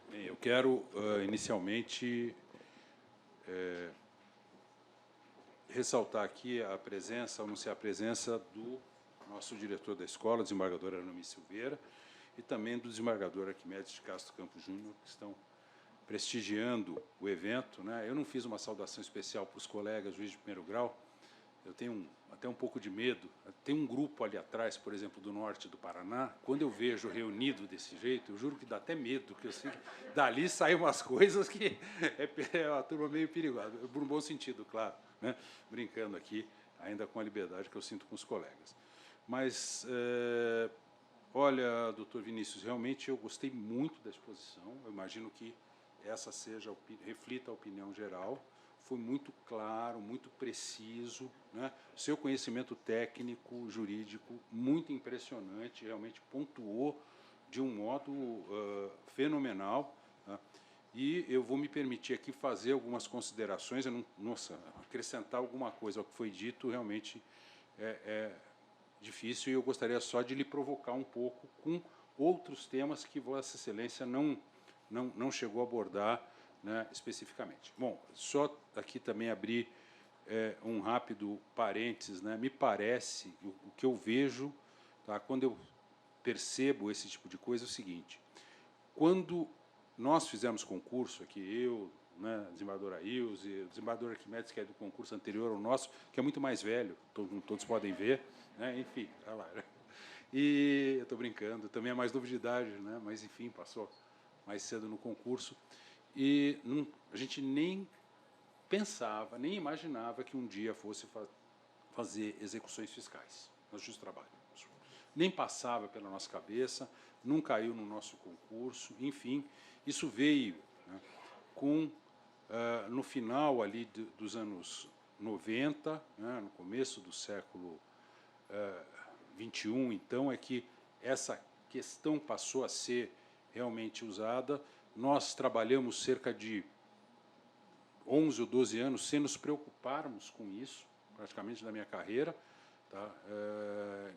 Bem, eu quero, inicialmente, ressaltar aqui anunciar a presença do nosso diretor da escola, desembargador Arnami Silveira, e também do desembargador Arquimedes de Castro Campos Júnior, que estão prestigiando o evento. Né? Eu não fiz uma saudação especial para os colegas juízes de primeiro grau, eu tenho até um pouco de medo. Tem um grupo ali atrás, por exemplo, do norte do Paraná, quando eu vejo reunido desse jeito, eu juro que dá até medo, que eu sei que dali saem umas coisas que é uma turma meio perigosa, por um bom sentido, claro, né? Brincando aqui, ainda com a liberdade que eu sinto com os colegas. Mas, olha, doutor Vinícius, realmente eu gostei muito da exposição, eu imagino que essa reflita a opinião geral, foi muito claro, muito preciso, né? Seu conhecimento técnico, jurídico, muito impressionante, realmente pontuou de um modo fenomenal. Tá? E eu vou me permitir aqui fazer algumas considerações, acrescentar alguma coisa ao que foi dito, realmente é difícil, e eu gostaria só de lhe provocar um pouco com outros temas que Vossa Excelência não chegou a abordar, né, especificamente. Bom, só aqui também abrir um rápido parênteses, né, me parece, o que eu vejo, tá, quando eu percebo esse tipo de coisa, é o seguinte: quando nós fizemos concurso aqui, eu, né, desembargador Ailze, o desembargador Arquimedes, que é do concurso anterior ao nosso, que é muito mais velho, todos podem ver, né, enfim, tá lá. E eu estou brincando, também é mais novo de idade, né, mas enfim, passou mais cedo no concurso. E a gente nem pensava, nem imaginava que um dia fosse fazer execuções fiscais na Justiça do Trabalho. Nem passava pela nossa cabeça, não caiu no nosso concurso, enfim, isso veio, né, no final ali dos anos 90, né, no começo do século XXI, então, é que essa questão passou a ser realmente usada. Nós trabalhamos cerca de 11 ou 12 anos sem nos preocuparmos com isso, praticamente, na minha carreira. Tá?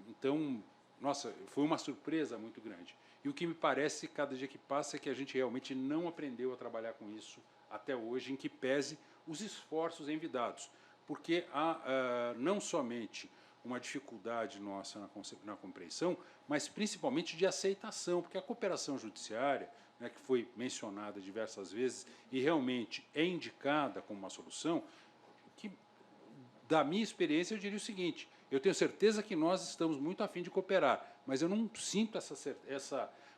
Então, nossa, foi uma surpresa muito grande. E o que me parece, cada dia que passa, é que a gente realmente não aprendeu a trabalhar com isso até hoje, em que pese os esforços envidados. Porque há não somente uma dificuldade nossa na compreensão, mas principalmente de aceitação, porque a cooperação judiciária, né, que foi mencionada diversas vezes e realmente é indicada como uma solução, que, da minha experiência, eu diria o seguinte: eu tenho certeza que nós estamos muito a fim de cooperar, mas eu não sinto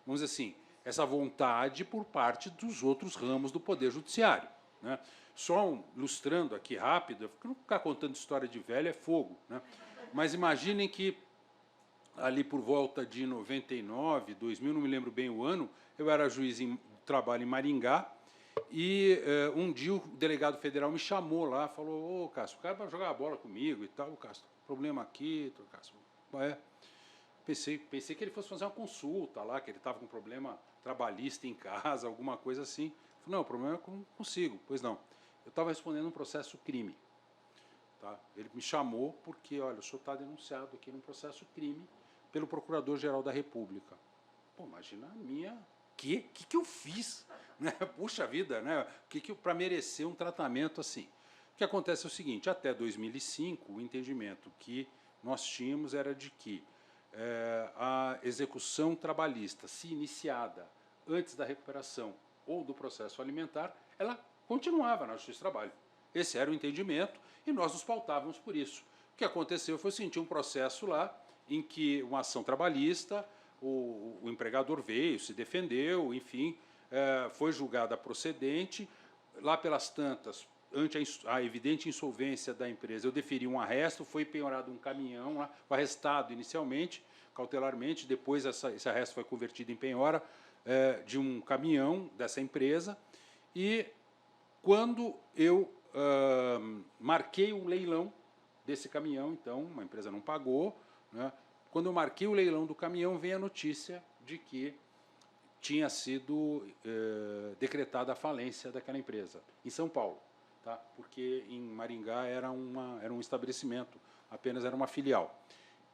vamos dizer assim, essa vontade por parte dos outros ramos do Poder Judiciário, né? Só ilustrando aqui rápido, não ficar contando história de velho é fogo, né? Mas imaginem que ali por volta de 99, 2000, não me lembro bem o ano, eu era juiz de trabalho em Maringá, e um dia o delegado federal me chamou lá, falou: ô, Cássio, o cara vai jogar a bola comigo e tal. Cássio, problema aqui, Cássio. Pensei que ele fosse fazer uma consulta lá, que ele estava com um problema trabalhista em casa, alguma coisa assim. Falei: não, o problema é consigo. Pois não, eu estava respondendo um processo crime. Tá? Ele me chamou porque, olha, o senhor está denunciado aqui num processo crime pelo Procurador-Geral da República. Pô, imagina a minha... O que eu fiz? Né? Puxa vida, né? Para merecer um tratamento assim? O que acontece é o seguinte: até 2005, o entendimento que nós tínhamos era de que a execução trabalhista, se iniciada antes da recuperação ou do processo alimentar, ela continuava na Justiça do Trabalho. Esse era o entendimento e nós nos pautávamos por isso. O que aconteceu foi um processo lá em que uma ação trabalhista, o empregador veio, se defendeu, enfim, foi julgada procedente. Lá pelas tantas, ante a evidente insolvência da empresa, eu deferi um arresto, foi penhorado um caminhão, lá, arrestado inicialmente, cautelarmente, depois esse arresto foi convertido em penhora de um caminhão dessa empresa, e quando eu marquei um leilão desse caminhão, então, uma empresa não pagou, né? Quando eu marquei o leilão do caminhão, veio a notícia de que tinha sido decretada a falência daquela empresa, em São Paulo, tá? Porque em Maringá era um estabelecimento, apenas era uma filial.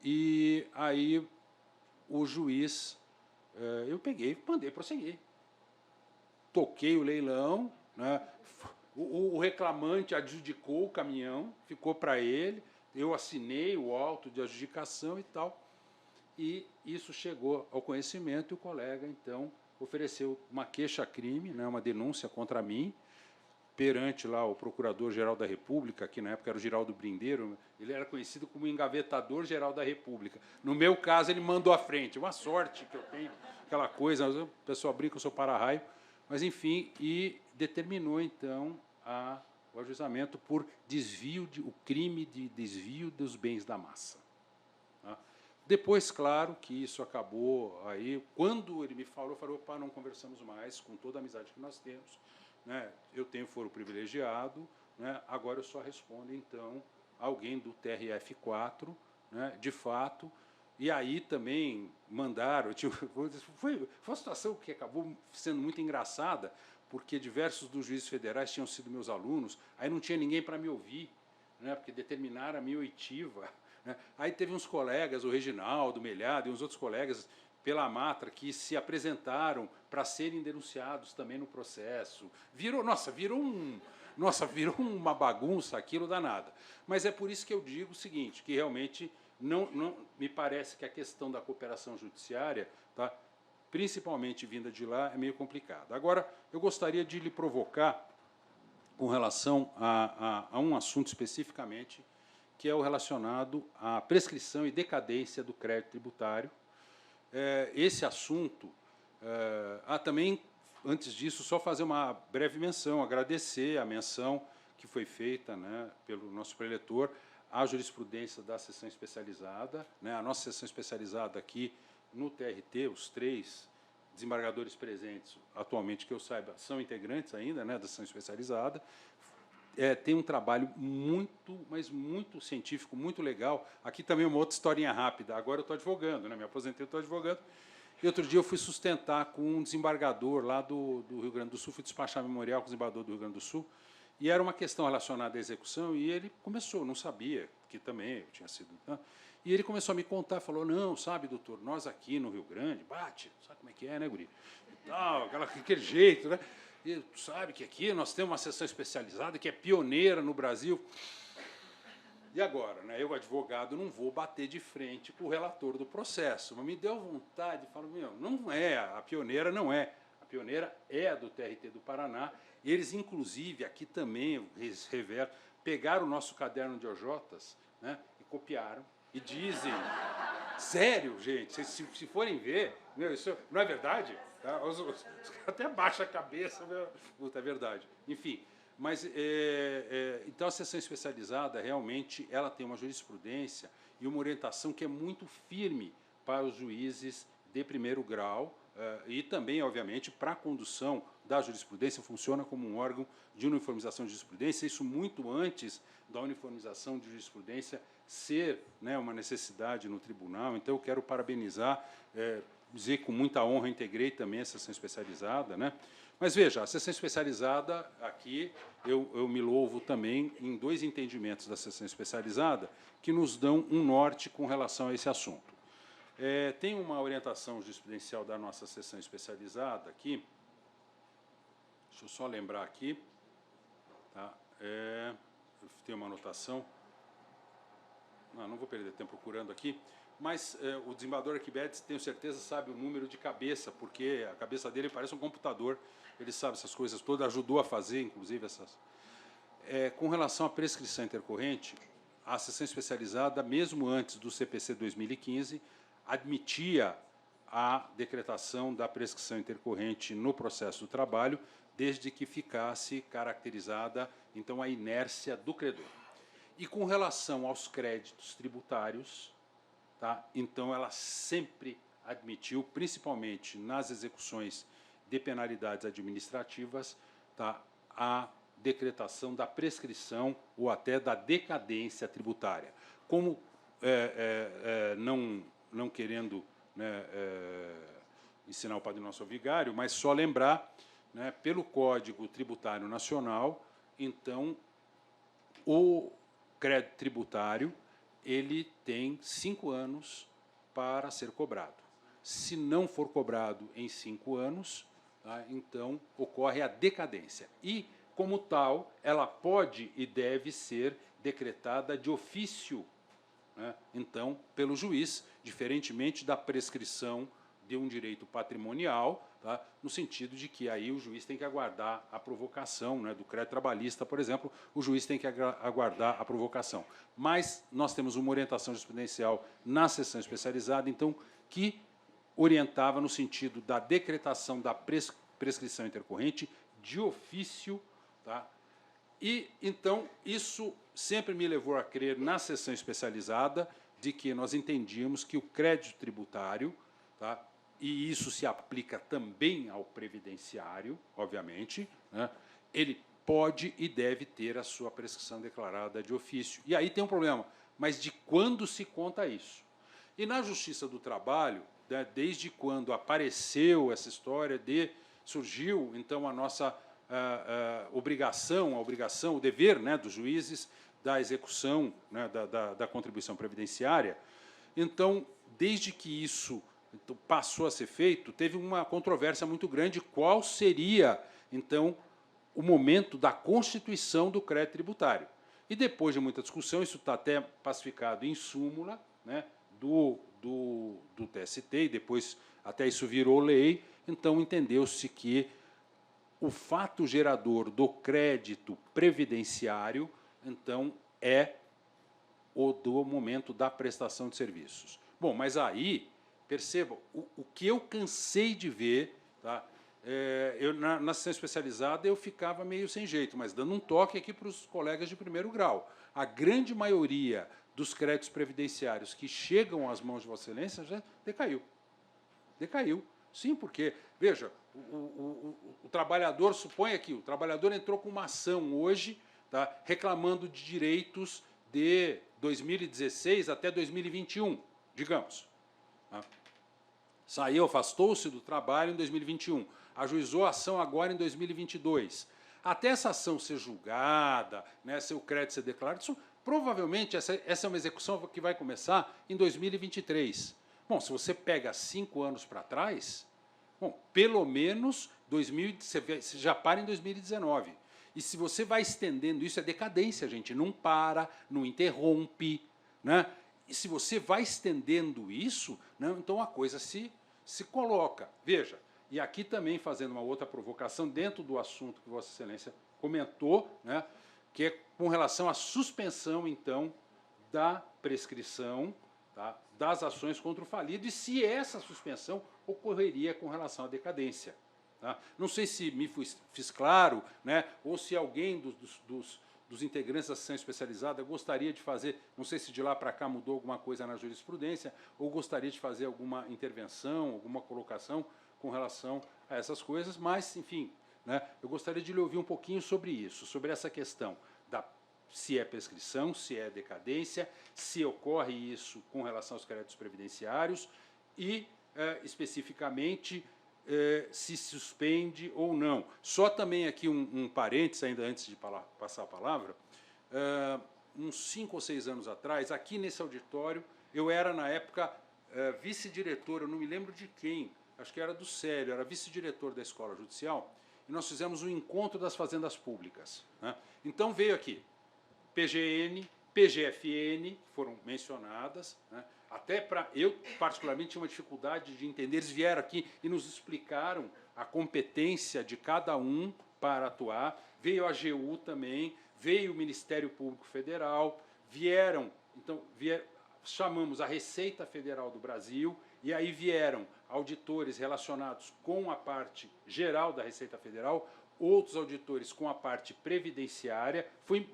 E aí o juiz, eu peguei, mandei prosseguir. Toquei o leilão, né? O reclamante adjudicou o caminhão, ficou para ele, eu assinei o auto de adjudicação e tal, e isso chegou ao conhecimento e o colega, então, ofereceu uma queixa-crime, né, uma denúncia contra mim, perante lá o Procurador-Geral da República, que na época era o Giraldo Brindeiro, ele era conhecido como Engavetador-Geral da República. No meu caso, ele mandou à frente, uma sorte que eu tenho, aquela coisa, o pessoal brinca que eu sou para-raio, mas, enfim, e determinou, então, o ajuizamento por o crime de desvio dos bens da massa. Tá? Depois, claro, que isso acabou aí. Quando ele me falou, eu falei: opa, não conversamos mais, com toda a amizade que nós temos, né? Eu tenho foro privilegiado, né? Agora eu só respondo, então, alguém do TRF4, né? De fato. E aí também mandaram, foi uma situação que acabou sendo muito engraçada, porque diversos dos juízes federais tinham sido meus alunos, aí não tinha ninguém para me ouvir, né, porque determinaram a minha oitiva, né. Aí teve uns colegas, o Reginaldo, o Melhado e uns outros colegas pela Matra, que se apresentaram para serem denunciados também no processo. Virou uma bagunça, aquilo danada. Mas é por isso que eu digo o seguinte, que realmente não me parece que a questão da cooperação judiciária, tá, principalmente vinda de lá, é meio complicada. Agora, eu gostaria de lhe provocar com relação a um assunto especificamente, que é o relacionado à prescrição e decadência do crédito tributário. Esse assunto, também, antes disso, só fazer uma breve menção, agradecer a menção que foi feita, né, pelo nosso preletor à jurisprudência da sessão especializada. Né, a nossa sessão especializada aqui no TRT, os 3 desembargadores presentes, atualmente, que eu saiba, são integrantes ainda, né, da sessão especializada. Tem um trabalho muito, mas muito científico, muito legal. Aqui também uma outra historinha rápida. Agora eu estou advogando, né? Me aposentei, estou advogando. E outro dia eu fui sustentar com um desembargador lá do Rio Grande do Sul, fui despachar memorial com o desembargador do Rio Grande do Sul, e era uma questão relacionada à execução, e ele começou, não sabia, que também eu tinha sido... Né? E ele começou a me contar, falou, não, sabe, doutor, nós aqui no Rio Grande, bate, sabe como é que é, né, guri? E tal, aquele jeito, né? E sabe que aqui nós temos uma seção especializada que é pioneira no Brasil. E agora, né, eu, advogado, não vou bater de frente com o relator do processo, mas me deu vontade, falo, não é, a pioneira não é. A pioneira é a do TRT do Paraná. E eles, inclusive, aqui também, revelo, pegaram o nosso caderno de OJs, né, e copiaram, e dizem... Sério, gente, se forem ver, isso não é verdade? Tá? Os caras até baixam a cabeça, puta, é verdade. Enfim, mas então a sessão especializada realmente ela tem uma jurisprudência e uma orientação que é muito firme para os juízes de primeiro grau e também, obviamente, para a condução da jurisprudência, funciona como um órgão de uniformização de jurisprudência, isso muito antes da uniformização de jurisprudência ser, né, uma necessidade no tribunal. Então, eu quero parabenizar, dizer que com muita honra integrei também a sessão especializada, né? Mas, veja, a sessão especializada, aqui, eu me louvo também em 2 entendimentos da sessão especializada que nos dão um norte com relação a esse assunto. Tem uma orientação jurisprudencial da nossa sessão especializada aqui, deixa eu só lembrar aqui, tá? Eu tenho uma anotação, não vou perder tempo procurando aqui, mas o desembargador Arquimedes, tenho certeza, sabe o número de cabeça, porque a cabeça dele parece um computador, ele sabe essas coisas todas, ajudou a fazer, inclusive, essas... com relação à prescrição intercorrente, a sessão especializada, mesmo antes do CPC 2015, admitia a decretação da prescrição intercorrente no processo do trabalho, desde que ficasse caracterizada, então, a inércia do credor. E com relação aos créditos tributários, tá, então, ela sempre admitiu, principalmente nas execuções de penalidades administrativas, tá, a decretação da prescrição ou até da decadência tributária. Como não querendo, né, ensinar o Padre Nosso ao Vigário, mas só lembrar, né, pelo Código Tributário Nacional, então, o crédito tributário ele tem 5 anos para ser cobrado. Se não for cobrado em 5 anos, tá, então ocorre a decadência. E, como tal, ela pode e deve ser decretada de ofício, né, então, pelo juiz, diferentemente da prescrição de um direito patrimonial, tá, no sentido de que aí o juiz tem que aguardar a provocação, né, do crédito trabalhista, por exemplo, o juiz tem que aguardar a provocação. Mas nós temos uma orientação jurisprudencial na sessão especializada, então, que orientava no sentido da decretação da prescrição intercorrente de ofício, tá? E, então, isso sempre me levou a crer na sessão especializada de que nós entendíamos que o crédito tributário, tá, e isso se aplica também ao previdenciário, obviamente, né, ele pode e deve ter a sua prescrição declarada de ofício. E aí tem um problema, mas de quando se conta isso? E na Justiça do Trabalho, né, desde quando apareceu essa história surgiu, então, a nossa obrigação, o dever, né, dos juízes da execução, né, da contribuição previdenciária. Então, desde que isso passou a ser feito, teve uma controvérsia muito grande qual seria, então, o momento da constituição do crédito tributário. E, depois de muita discussão, isso está até pacificado em súmula, né, do TST, e depois até isso virou lei, então entendeu-se que o fato gerador do crédito previdenciário, então, é o do momento da prestação de serviços. Bom, mas aí, percebam, o que eu cansei de ver, tá? Na assistência especializada eu ficava meio sem jeito, mas dando um toque aqui para os colegas de primeiro grau. A grande maioria dos créditos previdenciários que chegam às mãos de Vossa Excelência já decaiu. Decaiu. Sim, porque, veja, o trabalhador, supõe aqui, o trabalhador entrou com uma ação hoje, tá, reclamando de direitos de 2016 até 2021, digamos. Tá? Saiu, afastou-se do trabalho em 2021, ajuizou a ação agora em 2022. Até essa ação ser julgada, né, seu crédito ser declarado, isso, provavelmente essa é uma execução que vai começar em 2023. Bom, se você pega 5 anos para trás, bom, pelo menos você já para em 2019. E se você vai estendendo isso, é decadência, gente. Não para, não interrompe. Né? E se você vai estendendo isso, né, então a coisa se coloca. Veja, e aqui também fazendo uma outra provocação dentro do assunto que Vossa Excelência comentou, né, que é com relação à suspensão, então, da prescrição, tá, das ações contra o falido, e se essa suspensão ocorreria com relação à decadência. Tá? Não sei se me fiz claro, né, ou se alguém dos integrantes da sessão especializada gostaria de fazer, não sei se de lá para cá mudou alguma coisa na jurisprudência, ou gostaria de fazer alguma intervenção, alguma colocação com relação a essas coisas, mas, enfim, né, eu gostaria de lhe ouvir um pouquinho sobre isso, sobre essa questão se é prescrição, se é decadência, se ocorre isso com relação aos créditos previdenciários e, especificamente, se suspende ou não. Só também aqui um parênteses, ainda antes de passar a palavra, uns 5 ou 6 anos atrás, aqui nesse auditório, eu era, na época, vice-diretor, eu não me lembro de quem, acho que era do Célio, era vice-diretor da Escola Judicial, e nós fizemos um encontro das fazendas públicas. Né? Então veio aqui PGN, PGFN, foram mencionadas, né? Até para eu, particularmente, tinha uma dificuldade de entender, eles vieram aqui e nos explicaram a competência de cada um para atuar, veio a AGU também, veio o Ministério Público Federal, chamamos a Receita Federal do Brasil, e aí vieram auditores relacionados com a parte geral da Receita Federal, outros auditores com a parte previdenciária. Foi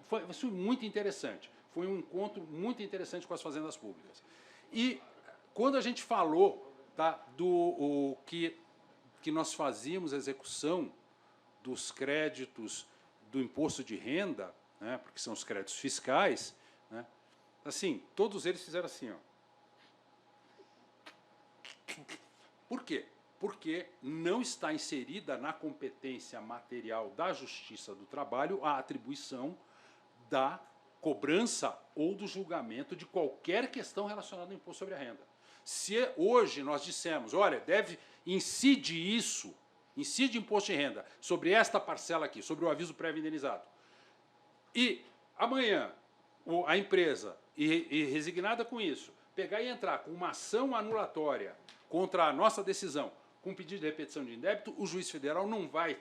muito interessante. Foi um encontro muito interessante com as fazendas públicas. E quando a gente falou, tá, que nós fazíamos a execução dos créditos do imposto de renda, né, porque são os créditos fiscais, né, assim, todos eles fizeram assim, ó. Por quê? Porque não está inserida na competência material da Justiça do Trabalho a atribuição da cobrança ou do julgamento de qualquer questão relacionada ao imposto sobre a renda. Se hoje nós dissemos, olha, incide imposto de renda sobre esta parcela aqui, sobre o aviso prévio indenizado, e amanhã a empresa, e resignada com isso, pegar e entrar com uma ação anulatória contra a nossa decisão, com pedido de repetição de indébito, o juiz federal não vai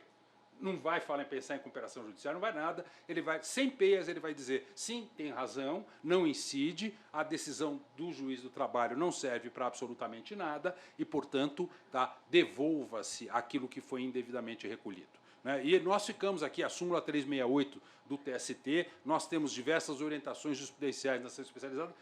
pensar em cooperação judiciária, não vai nada, ele vai, sem peias, ele vai dizer, sim, tem razão, não incide, a decisão do juiz do trabalho não serve para absolutamente nada e, portanto, tá, devolva-se aquilo que foi indevidamente recolhido. Né? E nós ficamos aqui, a súmula 368 do TST, nós temos diversas orientações jurisprudenciais na sessão especializada.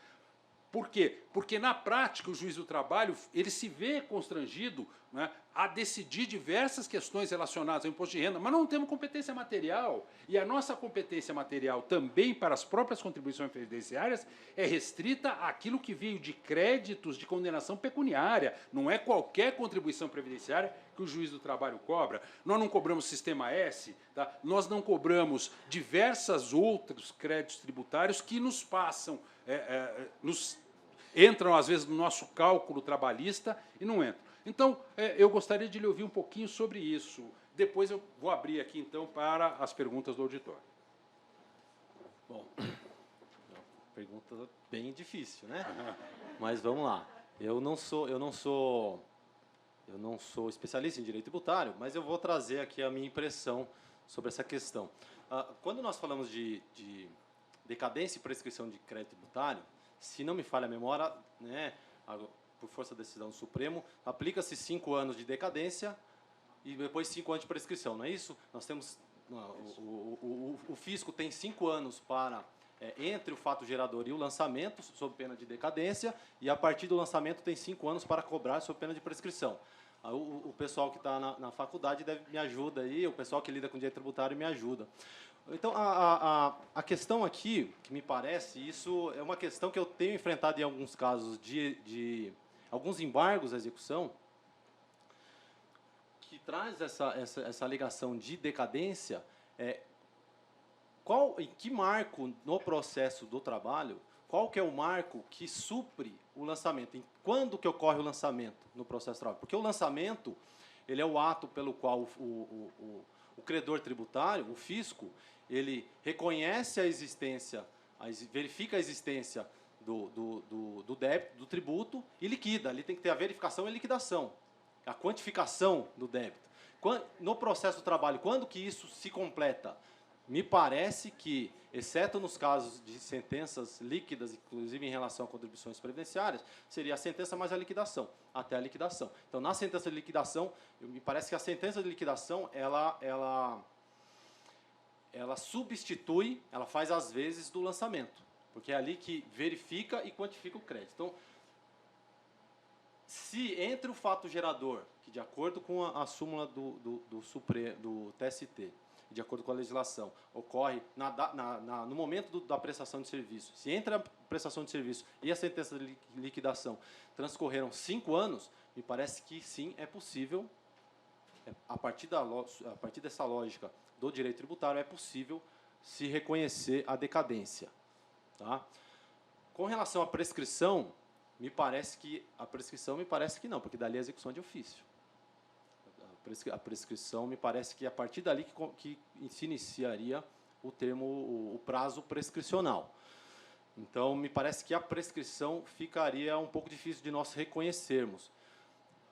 Por quê? Porque, na prática, o juiz do trabalho ele se vê constrangido, né, a decidir diversas questões relacionadas ao imposto de renda, mas não temos competência material. E a nossa competência material também para as próprias contribuições previdenciárias é restrita àquilo que veio de créditos de condenação pecuniária. Não é qualquer contribuição previdenciária que o juiz do trabalho cobra. Nós não cobramos sistema S, tá? Nós não cobramos diversos outros créditos tributários que nos passam, entram, às vezes, no nosso cálculo trabalhista e não entram. Então, eu gostaria de lhe ouvir um pouquinho sobre isso. Depois eu vou abrir aqui, então, para as perguntas do auditório. Bom, é uma pergunta bem difícil, né? Mas vamos lá. Eu não sou Eu não sou especialista em direito tributário, mas eu vou trazer aqui a minha impressão sobre essa questão. Quando nós falamos de decadência e prescrição de crédito tributário, se não me falha a memória, né, por força da decisão do Supremo, aplica-se 5 anos de decadência e depois 5 anos de prescrição, não é isso? Nós temos, o fisco tem 5 anos para, entre o fato gerador e o lançamento, sob pena de decadência, e a partir do lançamento tem 5 anos para cobrar sob pena de prescrição. O pessoal que está na faculdade me ajuda aí, o pessoal que lida com direito tributário me ajuda. Então, a questão aqui, que me parece, isso é uma questão que eu tenho enfrentado em alguns casos de alguns embargos à execução, que traz essa alegação de decadência. Em que marco no processo do trabalho, qual que é o marco que supre o lançamento? Quando que ocorre o lançamento no processo do trabalho? Porque o lançamento, ele é o ato pelo qual o credor tributário, o fisco, ele reconhece a existência, verifica a existência do débito, do tributo e liquida. Ali tem que ter a verificação e a liquidação, a quantificação do débito. No processo do trabalho, quando que isso se completa? Me parece que, exceto nos casos de sentenças líquidas, inclusive em relação a contribuições previdenciárias, seria a sentença mais a liquidação, até a liquidação. Então, na sentença de liquidação, me parece que a sentença de liquidação, ela substitui, ela faz às vezes do lançamento, porque é ali que verifica e quantifica o crédito. Então, se entre o fato gerador, que de acordo com a súmula do TST, de acordo com a legislação, ocorre no momento da prestação de serviço, se entre a prestação de serviço e a sentença de liquidação transcorreram 5 anos, me parece que sim, é possível, a partir dessa lógica do direito tributário, é possível se reconhecer a decadência. Tá? Com relação à prescrição, me parece que não, porque dali é execução de ofício. A prescrição, me parece que é a partir dali que se iniciaria o prazo prescricional. Então, me parece que a prescrição ficaria um pouco difícil de nós reconhecermos.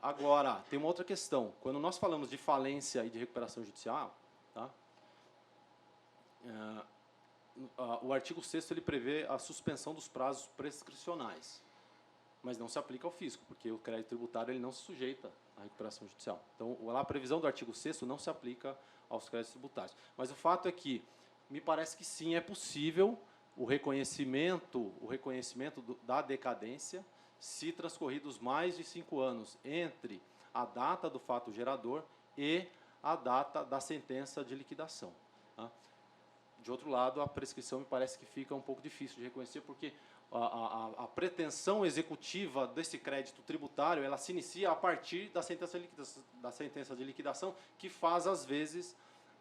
Agora, tem uma outra questão. Quando nós falamos de falência e de recuperação judicial, tá? O artigo 6º ele prevê a suspensão dos prazos prescricionais, mas não se aplica ao fisco, porque o crédito tributário ele não se sujeita à recuperação judicial. Então, a previsão do artigo 6º não se aplica aos créditos tributários. Mas o fato é que, me parece que sim, é possível o reconhecimento da decadência se transcorridos mais de 5 anos entre a data do fato gerador e a data da sentença de liquidação. Tá? De outro lado, a prescrição me parece que fica um pouco difícil de reconhecer, porque a pretensão executiva desse crédito tributário, ela se inicia a partir da sentença de liquidação, que faz, às vezes,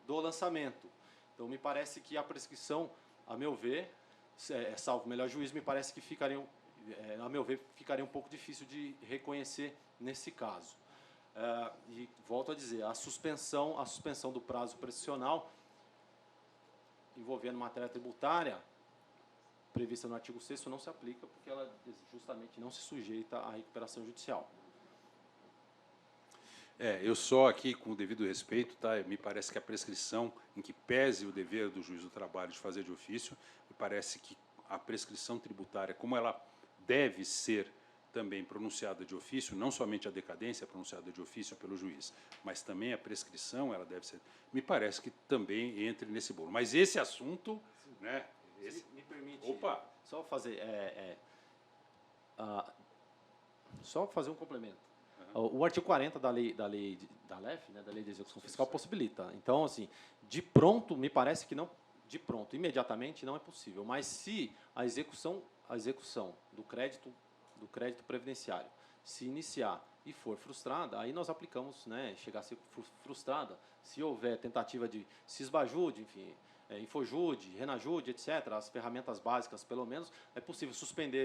do lançamento. Então, me parece que a prescrição, a meu ver, salvo o melhor juízo, me parece que ficaria um pouco difícil de reconhecer nesse caso. E volto a dizer, a suspensão do prazo prescricional envolvendo matéria tributária prevista no artigo 6º não se aplica, porque ela justamente não se sujeita à recuperação judicial. Eu só aqui, com o devido respeito, tá? Me parece que a prescrição, em que pese o dever do juiz do trabalho de fazer de ofício, me parece que a prescrição tributária, como ela deve ser também pronunciada de ofício, não somente a decadência é pronunciada de ofício pelo juiz, mas também a prescrição, ela deve ser, me parece que também entre nesse bolo. Mas esse assunto, né? Me permite só fazer um complemento. O artigo 40 da lei LEF, né, da Lei de Execução Fiscal, possibilita. Então, assim, de pronto, me parece que não, imediatamente não é possível. Mas se a execução do crédito previdenciário se iniciar e for frustrada, aí nós aplicamos, né, chegar a ser frustrada, se houver tentativa de cisbajude, enfim, Infojude, Renajude, etc., as ferramentas básicas, pelo menos, é possível suspender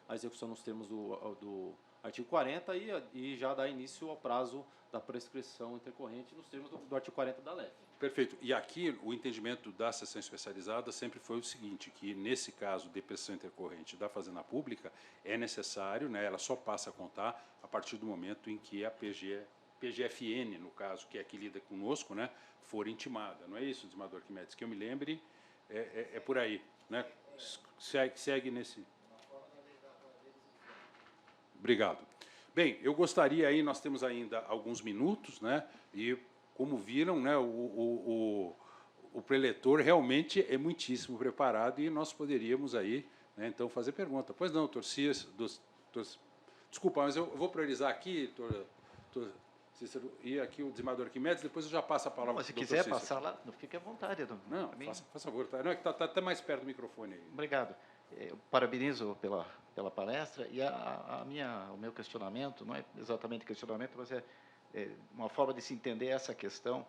a execução nos termos do artigo 40 e já dá início ao prazo da prescrição intercorrente nos termos do artigo 40 da LEF. Perfeito. E aqui o entendimento da sessão especializada sempre foi o seguinte, que nesse caso de prescrição intercorrente da Fazenda Pública é necessário, né, ela só passa a contar a partir do momento em que a PGFN, no caso, que é que lida conosco, né, for intimada. Não é isso, desembargador Arquimedes? Que eu me lembre, é por aí. Né? Segue nesse... Obrigado. Bem, eu gostaria aí, nós temos ainda alguns minutos, né, e como viram, né, o preletor realmente é muitíssimo preparado e nós poderíamos aí, né, então, fazer pergunta. Pois não, Torcias, desculpa, mas eu vou priorizar aqui, Cícero, e aqui o desembargador Arquimedes, depois eu já passo a palavra para o doutor Cícero. Se quiser passar lá, fique à vontade. Não, faça favor. Tá? Não, é que está até mais perto do microfone aí. Obrigado. Eu parabenizo pela palestra e o meu questionamento, não é exatamente questionamento, mas é uma forma de se entender essa questão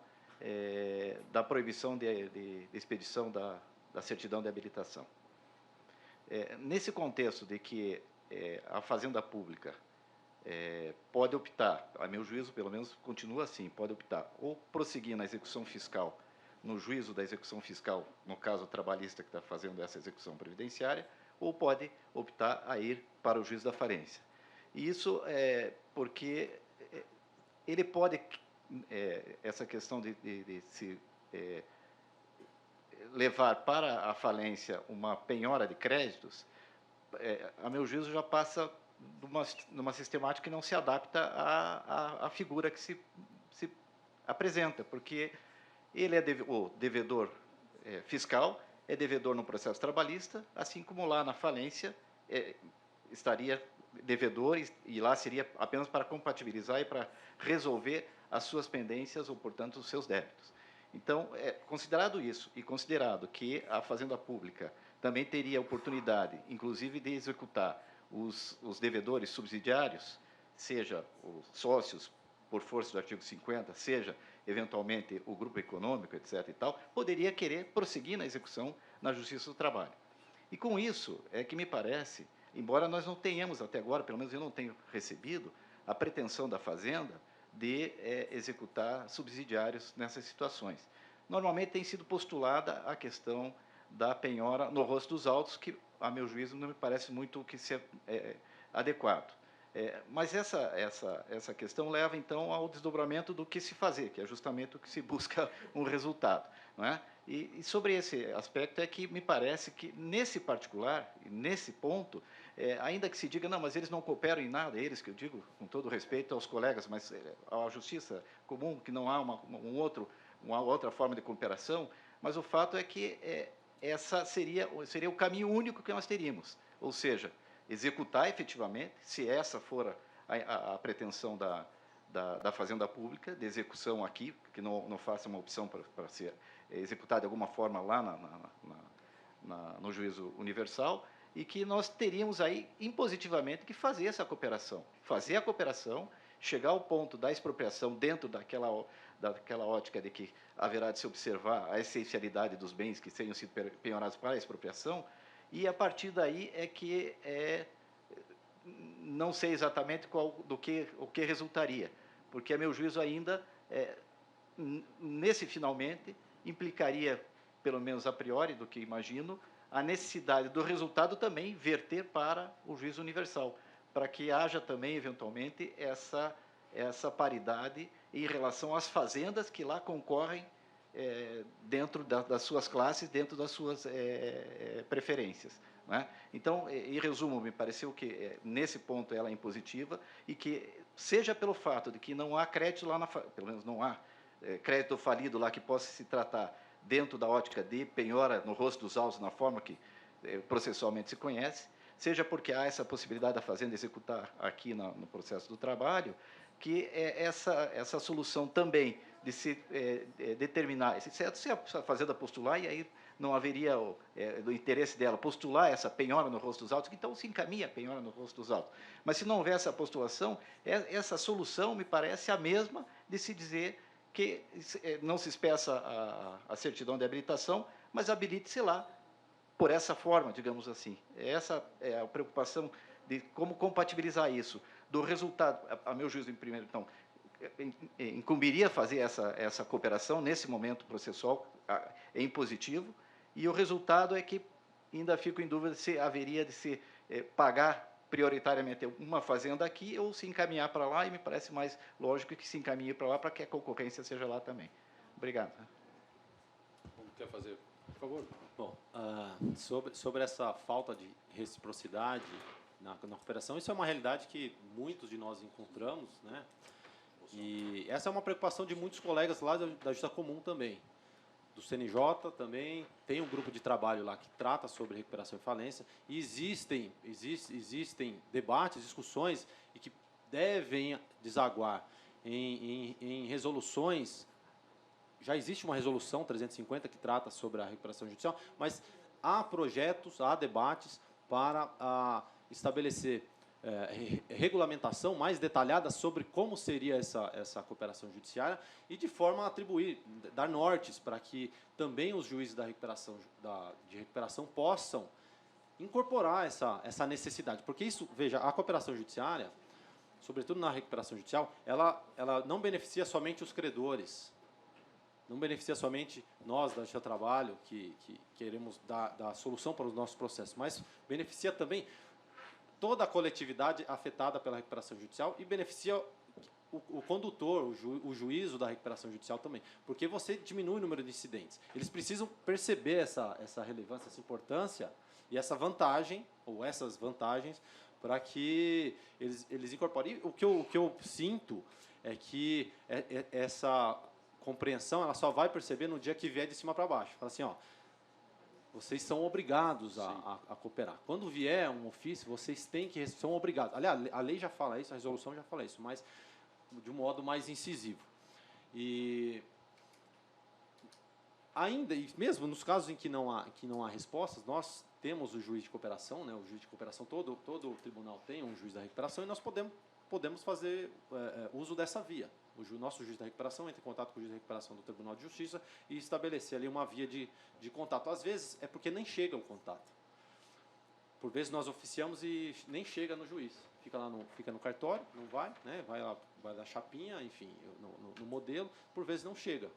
da proibição de expedição da certidão de habilitação. Nesse contexto de que a Fazenda Pública pode optar, a meu juízo, pelo menos, continua assim, pode optar ou prosseguir na execução fiscal, no juízo da execução fiscal, no caso trabalhista que está fazendo essa execução previdenciária, ou pode optar a ir para o juízo da falência. E isso é porque ele pode, essa questão de se levar para a falência uma penhora de créditos, a meu juízo já passa numa sistemática que não se adapta à figura que se apresenta, porque ele é o devedor fiscal, é devedor no processo trabalhista, assim como lá na falência estaria devedor e lá seria apenas para compatibilizar e para resolver as suas pendências ou, portanto, os seus débitos. Então, considerado isso e considerado que a Fazenda Pública também teria a oportunidade, inclusive, de executar os devedores subsidiários, seja os sócios por força do artigo 50, seja, eventualmente, o grupo econômico, etc. e tal, poderia querer prosseguir na execução na Justiça do Trabalho. E com isso é que me parece, embora nós não tenhamos até agora, pelo menos eu não tenho recebido, a pretensão da Fazenda de executar subsidiários nessas situações. Normalmente tem sido postulada a questão da penhora no rosto dos autos, que, a meu juízo, não me parece muito que seja adequado. Mas essa questão leva, então, ao desdobramento do que se fazer, que é justamente o que se busca um resultado. Não é? E sobre esse aspecto é que me parece que, nesse particular, nesse ponto, ainda que se diga, não, mas eles não cooperam em nada, eles que eu digo, com todo respeito aos colegas, mas a justiça comum, que não há uma outra forma de cooperação, mas o fato é que essa seria o caminho único que nós teríamos, ou seja, executar efetivamente, se essa for a pretensão da Fazenda Pública, de execução aqui, que não faça uma opção para ser executada de alguma forma lá no juízo universal, e que nós teríamos aí, impositivamente, que fazer essa cooperação. Fazer a cooperação, chegar ao ponto da expropriação dentro daquela ótica de que haverá de se observar a essencialidade dos bens que tenham sido penhorados para a expropriação, e a partir daí é que não sei exatamente o que resultaria, porque, a meu juízo, ainda, nesse finalmente, implicaria, pelo menos a priori, do que imagino, a necessidade do resultado também verter para o juízo universal, para que haja também, eventualmente, essa paridade em relação às fazendas que lá concorrem dentro das suas classes, dentro das suas preferências. Não é? Então, em resumo, me pareceu que, nesse ponto, ela é impositiva e que, seja pelo fato de que não há crédito lá, pelo menos não há crédito falido lá que possa se tratar dentro da ótica de penhora no rosto dos autos, na forma que processualmente se conhece, seja porque há essa possibilidade da Fazenda executar aqui no processo do trabalho, que essa solução também de se determinar, se a Fazenda postular, e aí não haveria do interesse dela postular essa penhora no rosto dos autos, então se encaminha a penhora no rosto dos autos. Mas se não houver essa postulação, essa solução me parece a mesma de se dizer que não se espeça a certidão de habilitação, mas habilite-se lá por essa forma, digamos assim. Essa é a preocupação de como compatibilizar isso. do resultado, a meu juízo, em primeiro, então, incumbiria fazer essa cooperação nesse momento processual em positivo, e o resultado é que ainda fico em dúvida se haveria de se pagar prioritariamente uma fazenda aqui ou se encaminhar para lá, e me parece mais lógico que se encaminhe para lá para que a concorrência seja lá também. Obrigado. Quer fazer, por favor? Bom, sobre essa falta de reciprocidade na cooperação, isso é uma realidade que muitos de nós encontramos, né? E essa é uma preocupação de muitos colegas lá da Justiça Comum também, do CNJ também, tem um grupo de trabalho lá que trata sobre recuperação e falência, e existem debates, discussões, e que devem desaguar em resoluções. Já existe uma resolução 350 que trata sobre a recuperação judicial, mas há projetos, há debates para estabelecer regulamentação mais detalhada sobre como seria essa cooperação judiciária e de forma a atribuir, dar nortes para que também os juízes de recuperação possam incorporar essa necessidade. Porque isso, veja, a cooperação judiciária, sobretudo na recuperação judicial, ela não beneficia somente os credores, não beneficia somente nós da Justiça do Trabalho, que queremos dar solução para os nossos processos, mas beneficia também toda a coletividade afetada pela recuperação judicial e beneficia o condutor, o juízo da recuperação judicial também, porque você diminui o número de incidentes. Eles precisam perceber essa relevância, essa importância e essa vantagem, ou essas vantagens, para que eles incorporem. E o que eu sinto é que essa compreensão ela só vai perceber no dia que vier de cima para baixo. Fala assim, ó, vocês são obrigados a cooperar. Quando vier um ofício, vocês são obrigados. Aliás, a lei já fala isso, a resolução já fala isso, mas de um modo mais incisivo. E ainda, e mesmo nos casos em que não há respostas, nós temos o juiz de cooperação, né? O juiz de cooperação, todo o tribunal tem um juiz da recuperação, e nós podemos fazer uso dessa via. O nosso juiz da recuperação entra em contato com o juiz da recuperação do Tribunal de Justiça e estabelecer ali uma via de contato. Às vezes é porque nem chega o contato. Por vezes nós oficiamos e nem chega no juiz. Fica no cartório, não vai, né? Vai dar chapinha, enfim, no modelo, por vezes não chega.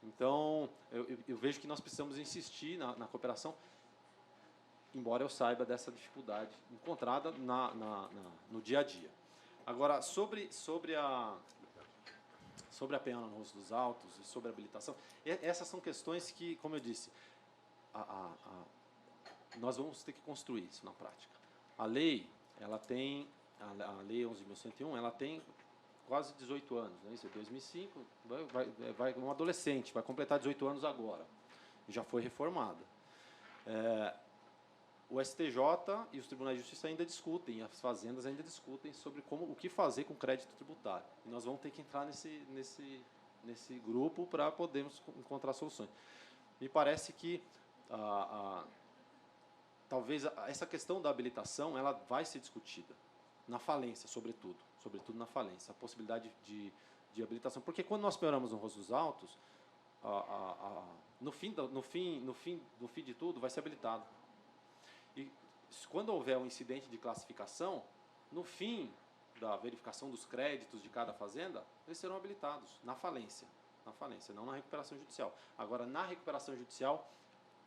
Então, eu vejo que nós precisamos insistir na cooperação, embora eu saiba dessa dificuldade encontrada no dia a dia. Agora, sobre a penhora no rosto dos autos e sobre a habilitação, essas são questões que, como eu disse, nós vamos ter que construir isso na prática. A lei, a Lei 11.101, ela tem quase 18 anos, né? Isso é 2005, vai um adolescente, vai completar 18 anos agora, já foi reformada. O STJ e os tribunais de justiça ainda discutem, as fazendas ainda discutem sobre o que fazer com crédito tributário. E nós vamos ter que entrar nesse grupo para podermos encontrar soluções. Me parece que talvez essa questão da habilitação ela vai ser discutida na falência, sobretudo na falência, a possibilidade de habilitação. Porque quando nós pioramos no rosto dos autos, no fim de tudo vai ser habilitado. E quando houver um incidente de classificação, no fim da verificação dos créditos de cada fazenda, eles serão habilitados na falência, não na recuperação judicial. Agora, na recuperação judicial,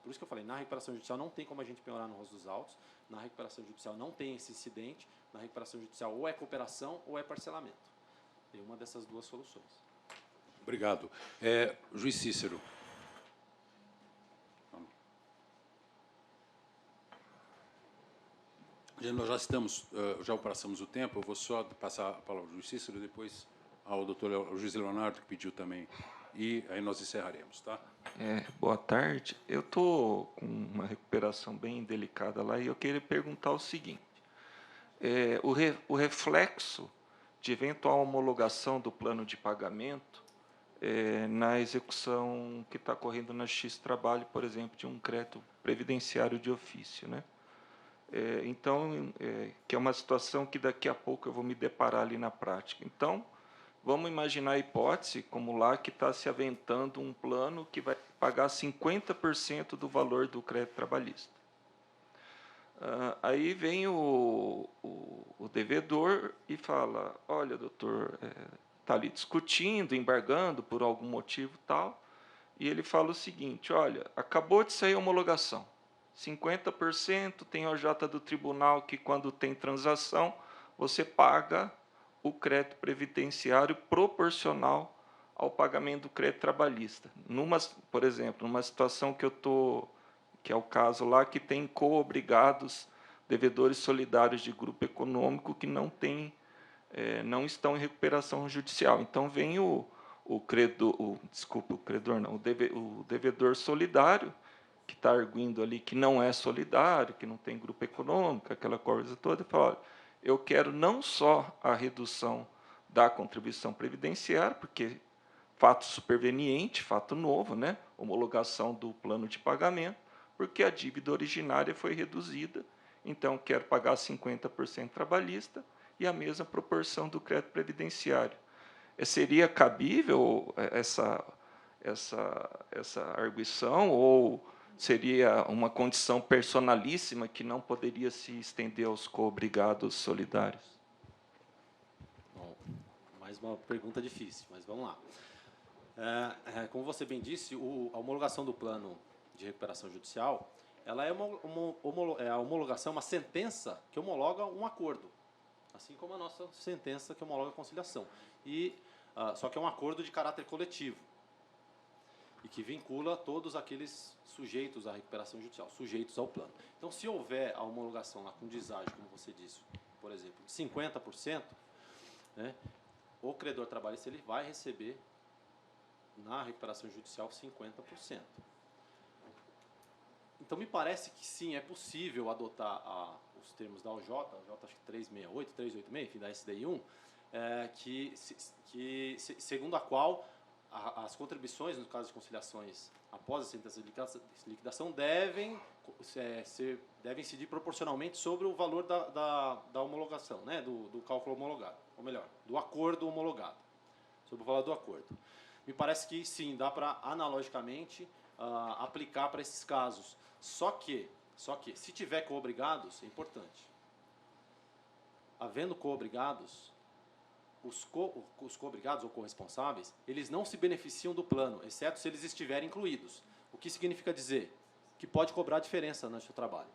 por isso que eu falei, na recuperação judicial não tem como a gente penhorar no rosto dos autos, na recuperação judicial não tem esse incidente, na recuperação judicial ou é cooperação ou é parcelamento. Tem uma dessas duas soluções. Obrigado. Juiz Cícero. Nós já passamos o tempo, eu vou só passar a palavra ao juiz Cícero, depois ao juiz Leonardo, que pediu também, e aí nós encerraremos, tá? Boa tarde. Eu estou com uma recuperação bem delicada lá e eu queria perguntar o seguinte. O reflexo de eventual homologação do plano de pagamento na execução que está ocorrendo na Justiça do Trabalho, por exemplo, de um crédito previdenciário de ofício, né? Então, que é uma situação que daqui a pouco eu vou me deparar ali na prática. Então, vamos imaginar a hipótese, como lá, que está se aventando um plano que vai pagar 50% do valor do crédito trabalhista. Aí vem o devedor e fala, olha, doutor, está ali discutindo, embargando por algum motivo tal, e ele fala o seguinte, olha, acabou de sair a homologação, 50% tem OJ do tribunal que, quando tem transação, você paga o crédito previdenciário proporcional ao pagamento do crédito trabalhista. Por exemplo, numa situação que é o caso lá, que tem coobrigados, devedores solidários de grupo econômico que não estão em recuperação judicial. Então, vem o devedor solidário, que está arguindo ali que não é solidário, que não tem grupo econômico, aquela coisa toda, e fala, olha, eu quero não só a redução da contribuição previdenciária, porque fato superveniente, fato novo, né? Homologação do plano de pagamento, porque a dívida originária foi reduzida, então quero pagar 50% trabalhista e a mesma proporção do crédito previdenciário. Seria cabível essa arguição, ou seria uma condição personalíssima que não poderia se estender aos coobrigados solidários? Bom, mais uma pergunta difícil, mas vamos lá. Como você bem disse, a homologação do plano de recuperação judicial, ela é a homologação, uma sentença que homologa um acordo, assim como a nossa sentença que homologa a conciliação. Só que é um acordo de caráter coletivo e que vincula todos aqueles sujeitos à recuperação judicial, sujeitos ao plano. Então, se houver a homologação lá com deságio, como você disse, por exemplo, de 50%, né, o credor trabalhista ele vai receber na recuperação judicial 50%. Então, me parece que sim, é possível adotar os termos da OJ acho que 368, 386, enfim, da SDI 1, segundo a qual as contribuições, no caso de conciliações após a sentença de liquidação, devem incidir proporcionalmente sobre o valor da homologação, né, do cálculo homologado, ou melhor, do acordo homologado, sobre o valor do acordo. Me parece que sim, dá para analogicamente aplicar para esses casos. Só que, se tiver coobrigados, é importante. Havendo coobrigados, os coobrigados ou corresponsáveis, eles não se beneficiam do plano, exceto se eles estiverem incluídos. O que significa dizer? Que pode cobrar diferença no seu trabalho.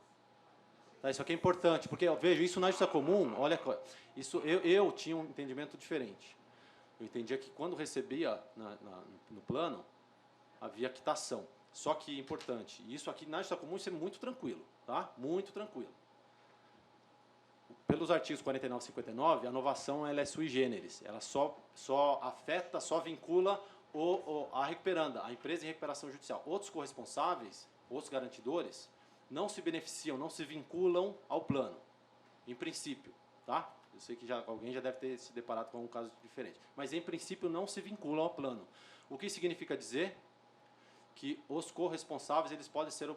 Tá, isso aqui é importante, porque eu vejo isso na justiça comum, olha, eu tinha um entendimento diferente. Eu entendia que quando recebia no plano, havia quitação. Só que, importante, isso aqui na justiça comum isso é muito tranquilo, tá? Muito tranquilo. Pelos artigos 49 e 59, a novação ela é sui generis. Ela só afeta, só vincula a recuperanda, a empresa em recuperação judicial. Outros corresponsáveis, outros garantidores, não se beneficiam, não se vinculam ao plano, em princípio, tá? Eu sei que alguém já deve ter se deparado com um caso diferente. Mas, em princípio, não se vinculam ao plano. O que significa dizer que os corresponsáveis eles podem ser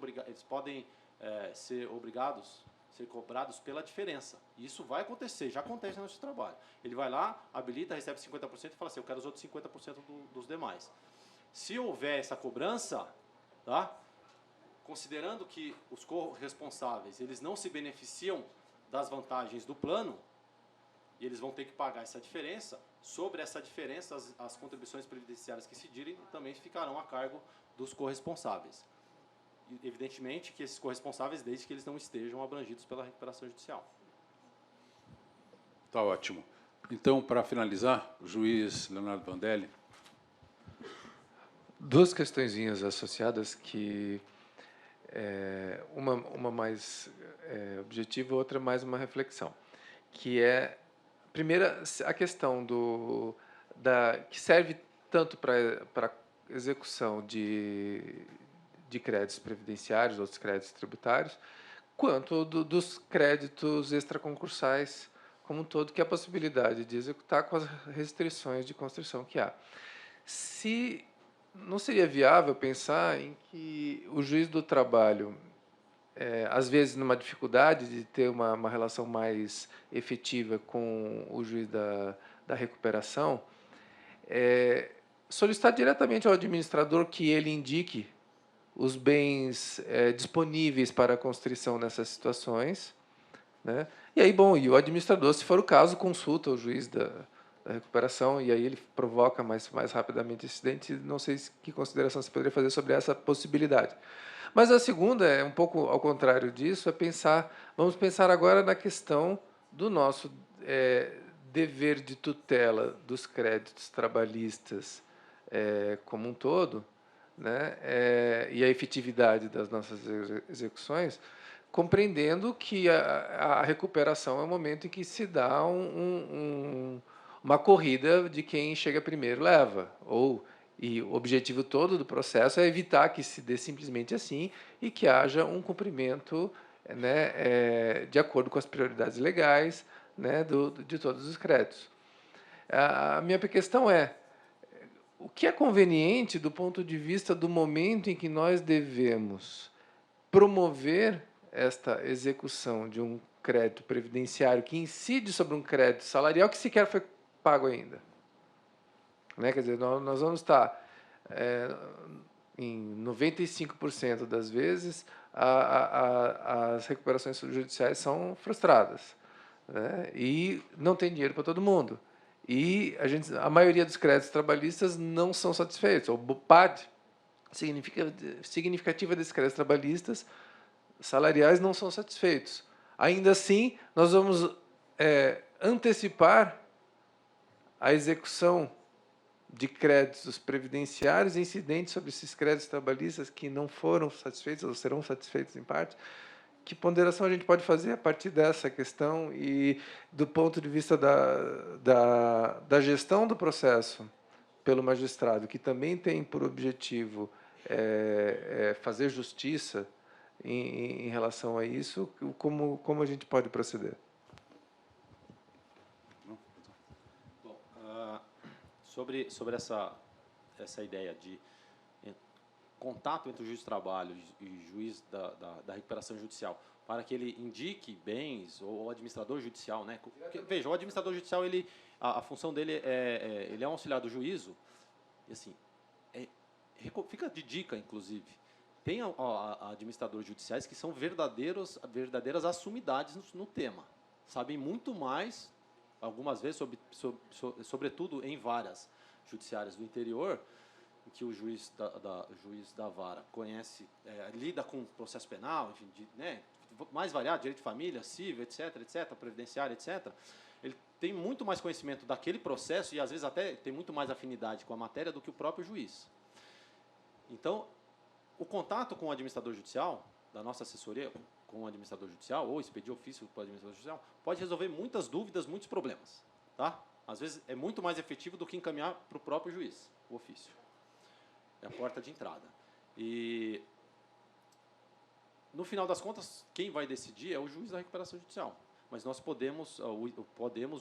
obrigados, ser cobrados pela diferença. E isso vai acontecer, já acontece no nosso trabalho. Ele vai lá, habilita, recebe 50% e fala assim, eu quero os outros 50% dos demais. Se houver essa cobrança, tá? Considerando que os corresponsáveis eles não se beneficiam das vantagens do plano, e eles vão ter que pagar essa diferença, sobre essa diferença, as contribuições previdenciárias que incidirem também ficarão a cargo dos corresponsáveis. E, evidentemente que esses corresponsáveis, desde que eles não estejam abrangidos pela recuperação judicial. Tá ótimo. Então, para finalizar, o juiz Leonardo Vandelli. Duas questõezinhas associadas que uma mais objetiva, outra mais uma reflexão, que é primeira a questão que serve tanto para execução de créditos previdenciários, outros créditos tributários, quanto dos créditos extraconcursais como um todo, que é a possibilidade de executar com as restrições de construção que há. Se não seria viável pensar em que o juiz do trabalho, às vezes numa dificuldade de ter uma relação mais efetiva com o juiz da recuperação, solicitar diretamente ao administrador que ele indique os bens disponíveis para a constrição nessas situações, né? E aí, bom, e o administrador, se for o caso, consulta o juiz da recuperação, e aí ele provoca mais rapidamente esse incidente. Não sei que consideração você poderia fazer sobre essa possibilidade. Mas a segunda, é um pouco ao contrário disso, vamos pensar agora na questão do nosso dever de tutela dos créditos trabalhistas como um todo, né, e a efetividade das nossas execuções, compreendendo que a recuperação é o momento em que se dá uma corrida de quem chega primeiro leva, e o objetivo todo do processo é evitar que se dê simplesmente assim e que haja um cumprimento, né, de acordo com as prioridades legais, né, de todos os créditos. A minha questão é, o que é conveniente do ponto de vista do momento em que nós devemos promover esta execução de um crédito previdenciário que incide sobre um crédito salarial que sequer foi pago ainda? Né? Quer dizer, nós vamos estar, em 95% das vezes, as recuperações judiciais são frustradas, né? E não tem dinheiro para todo mundo. E a maioria dos créditos trabalhistas não são satisfeitos. O parte significativa desses créditos trabalhistas salariais não são satisfeitos. Ainda assim, nós vamos antecipar a execução de créditos previdenciários incidentes sobre esses créditos trabalhistas que não foram satisfeitos ou serão satisfeitos em parte. Que ponderação a gente pode fazer a partir dessa questão e do ponto de vista da gestão do processo pelo magistrado, que também tem por objetivo fazer justiça em relação a isso, como a gente pode proceder? Bom, sobre essa ideia de contato entre o juiz do trabalho e juiz da recuperação judicial, para que ele indique bens, ou o administrador judicial, né? Porque, veja, o administrador judicial, a função dele ele é um auxiliar do juízo, e assim, fica de dica, inclusive, tem administradores judiciais que são verdadeiras assumidades no tema, sabem muito mais, algumas vezes, sobretudo em varas judiciárias do interior, em que o juiz da vara conhece, lida com processo penal, enfim, né, mais variado, direito de família, civil, etc., previdenciário, etc., ele tem muito mais conhecimento daquele processo e, às vezes, até tem muito mais afinidade com a matéria do que o próprio juiz. Então, o contato com o administrador judicial, da nossa assessoria com o administrador judicial, ou expedir ofício para o administrador judicial, pode resolver muitas dúvidas, muitos problemas. Tá? Às vezes, é muito mais efetivo do que encaminhar para o próprio juiz, o ofício. É a porta de entrada. E, no final das contas, quem vai decidir é o juiz da recuperação judicial. Mas nós podemos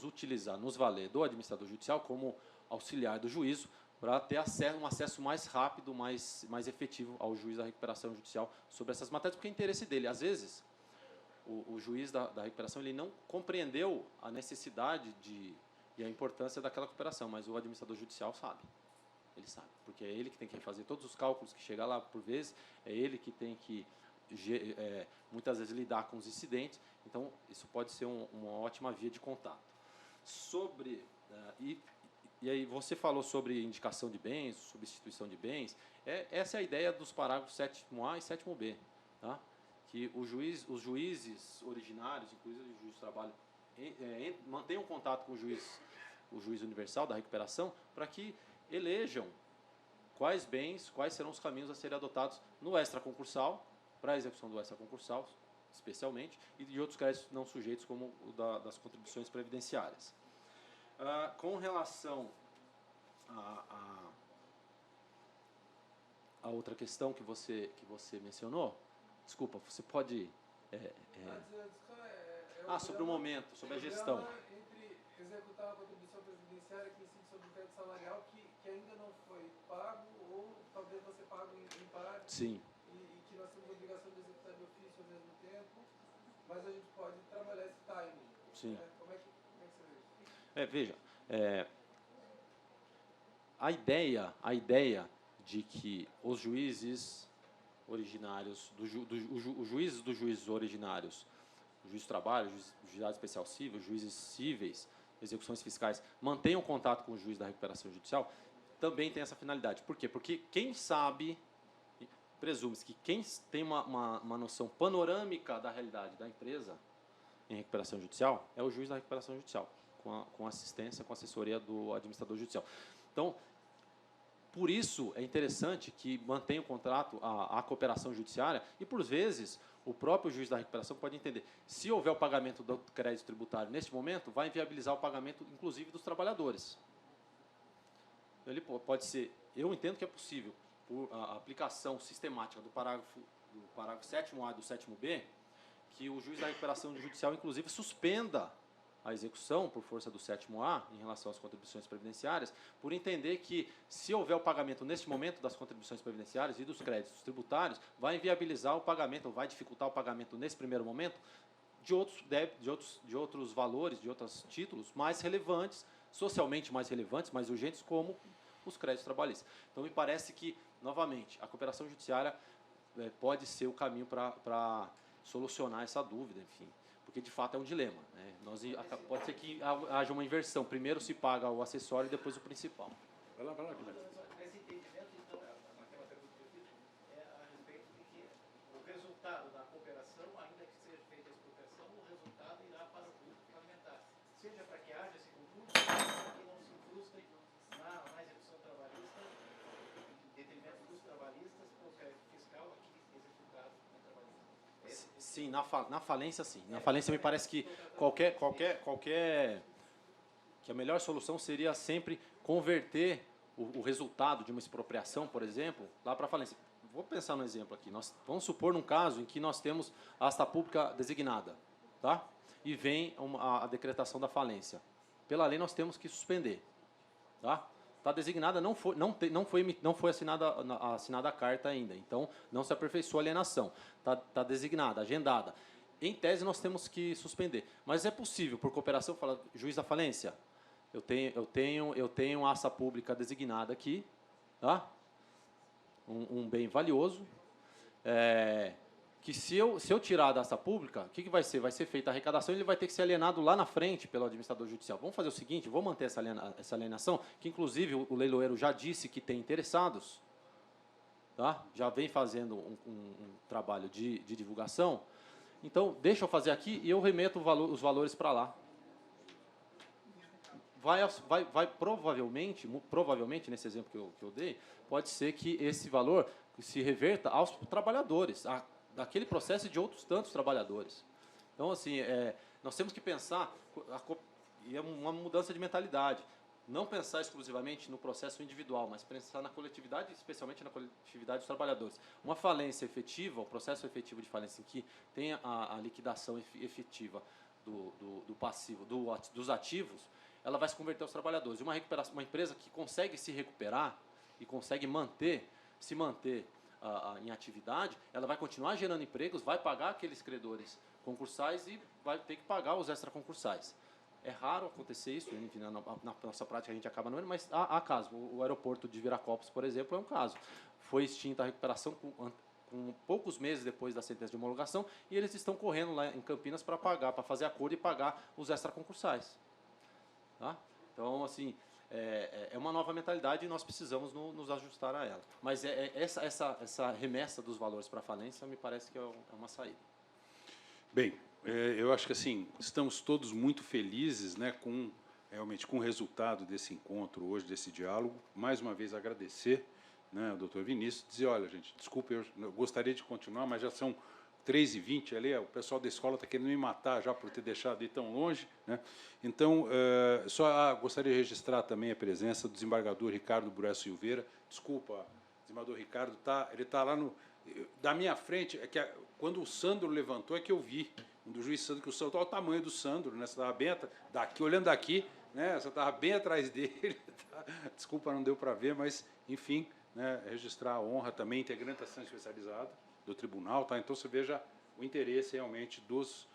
utilizar, nos valer do administrador judicial como auxiliar do juízo para ter um acesso mais rápido, mais efetivo ao juiz da recuperação judicial sobre essas matérias, porque é interesse dele. Às vezes, o juiz da recuperação ele não compreendeu a necessidade e a importância daquela recuperação, mas o administrador judicial sabe. Ele sabe, porque é ele que tem que fazer todos os cálculos que chegam lá por vezes, é ele que tem que, muitas vezes, lidar com os incidentes. Então, isso pode ser uma ótima via de contato. E aí você falou sobre indicação de bens, substituição de bens. Essa é a ideia dos parágrafos 7º-A e 7º-B. Tá? Que os juízes originários, inclusive o juiz do trabalho, mantenham contato com o juiz universal da recuperação, para que elejam quais serão os caminhos a serem adotados no extraconcursal, para a execução do extraconcursal, especialmente, e de outros créditos não sujeitos, como o das contribuições previdenciárias. Com relação a outra questão que você mencionou, desculpa, você pode... sobre o momento, sobre a gestão. Entre executar a contribuição previdenciária que incide sobre o crédito salarial que ainda não foi pago, ou talvez você pague em parte. Sim. E que nós temos a obrigação de executar de ofício ao mesmo tempo, mas a gente pode trabalhar esse timing. Sim. Como é que você vê isso? Veja, a ideia de que os juízes originários, os juízes dos juízes originários, o juiz do trabalho, o juizado especial civil, juízes cíveis, execuções fiscais, mantenham contato com o juiz da recuperação judicial, também tem essa finalidade. Por quê? Porque quem sabe, presume-se que quem tem uma noção panorâmica da realidade da empresa em recuperação judicial é o juiz da recuperação judicial, com assistência, com assessoria do administrador judicial. Então, por isso é interessante que mantenha o contrato, a cooperação judiciária, e, por vezes, o próprio juiz da recuperação pode entender. Se houver o pagamento do crédito tributário neste momento, vai inviabilizar o pagamento, inclusive, dos trabalhadores. Ele pode ser, eu entendo que é possível, por a aplicação sistemática do parágrafo 7º A e do 7º B, que o juiz da recuperação judicial, inclusive, suspenda a execução, por força do 7º A, em relação às contribuições previdenciárias, por entender que, se houver o pagamento neste momento das contribuições previdenciárias e dos créditos tributários, vai inviabilizar o pagamento, ou vai dificultar o pagamento nesse primeiro momento de outros valores, de outros títulos mais relevantes, socialmente mais relevantes, mais urgentes, como os créditos trabalhistas. Então, me parece que, novamente, a cooperação judiciária pode ser o caminho para solucionar essa dúvida, enfim, porque de fato é um dilema, né? Pode ser que haja uma inversão, primeiro se paga o acessório e depois o principal. Vai lá, Guilherme. Esse entendimento, então, aquela pergunta que eu fiz, é a respeito de que o resultado da cooperação, ainda que seja feita a expropriação, o resultado irá para o público parlamentar, seja para que haja esse concurso, para que não se frustre na execução trabalhista, em detrimento dos trabalhistas, para o crédito fiscal aqui executado no trabalhista. Sim, na falência, sim. Na falência, me parece que que a melhor solução seria sempre converter o resultado de uma expropriação, por exemplo, lá para a falência. Vou pensar no exemplo aqui. Vamos supor num caso em que nós temos a asta pública designada, tá? E vem a decretação da falência. Pela lei, nós temos que suspender, tá? Está designada, não foi assinada a carta ainda, então não se aperfeiçoou a alienação. Está designada, agendada. Em tese, nós temos que suspender. Mas é possível, por cooperação, falar, juiz da falência, eu tenho a assa pública designada aqui, tá? Um bem valioso, que se eu tirar da assa pública, o que vai ser? Vai ser feita a arrecadação e ele vai ter que ser alienado lá na frente pelo administrador judicial. Vamos fazer o seguinte, vou manter essa alienação, que inclusive o leiloeiro já disse que tem interessados, tá? Já vem fazendo um trabalho de divulgação. Então, deixa eu fazer aqui e eu remeto os valores para lá. Vai provavelmente, nesse exemplo que eu dei, pode ser que esse valor se reverta aos trabalhadores, daquele processo e de outros tantos trabalhadores. Então, assim, nós temos que pensar, e é uma mudança de mentalidade, não pensar exclusivamente no processo individual, mas pensar na coletividade, especialmente na coletividade dos trabalhadores. Uma falência efetiva, o processo efetivo de falência em que tem a liquidação efetiva do passivo, dos ativos, ela vai se converter aos trabalhadores. Uma empresa que consegue se recuperar e consegue se manter em atividade, ela vai continuar gerando empregos, vai pagar aqueles credores concursais e vai ter que pagar os extraconcursais. É raro acontecer isso, enfim, na nossa prática a gente acaba não vendo, mas há casos. O aeroporto de Viracopos, por exemplo, é um caso. Foi extinta a recuperação com poucos meses depois da sentença de homologação e eles estão correndo lá em Campinas para fazer acordo e pagar os extraconcursais. Tá? Então, assim, é uma nova mentalidade e nós precisamos nos ajustar a ela. Mas essa remessa dos valores para a falência me parece que é uma saída. Bem, eu acho que assim estamos todos muito felizes, né, realmente com o resultado desse encontro hoje, desse diálogo. Mais uma vez agradecer, né, ao Dr. Vinícius, dizer, olha, gente, desculpa, eu gostaria de continuar, mas já são 3h20 ali, o pessoal da escola está querendo me matar já por ter deixado de ir tão longe, né? Então, gostaria de registrar também a presença do desembargador Ricardo Burais Silveira. Desculpa, desembargador Ricardo, ele está lá da minha frente, quando o Sandro levantou é que eu vi, do juiz Sandro, que olha o tamanho do Sandro, né? Você estava bem olhando daqui, né? Você estava bem atrás dele, tá? Desculpa, não deu para ver, mas, enfim, né? Registrar a honra também, integrante da ação especializada do tribunal, tá? Então você veja o interesse realmente dos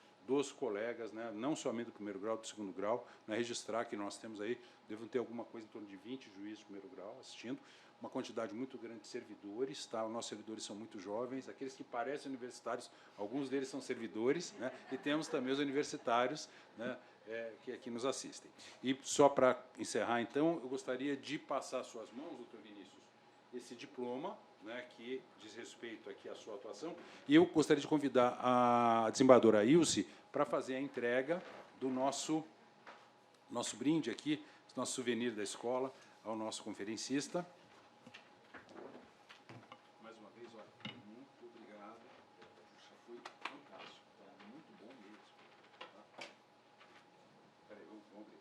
colegas, né? Não somente do primeiro grau, do segundo grau, né? Registrar que nós temos aí, devem ter alguma coisa em torno de 20 juízes de primeiro grau assistindo, uma quantidade muito grande de servidores, tá? Os nossos servidores são muito jovens, aqueles que parecem universitários, alguns deles são servidores, né? E temos também os universitários, né? Que aqui nos assistem. E só para encerrar, então, eu gostaria de passar às suas mãos, doutor Vinícius, esse diploma, né, que diz respeito aqui à sua atuação, e eu gostaria de convidar a desembargadora Ilse para fazer a entrega do nosso brinde aqui, nosso souvenir da escola, ao nosso conferencista. Mais uma vez, olha, muito obrigado. Puxa, foi fantástico, tá? Muito bom mesmo. Tá? Peraí, vamos abrir.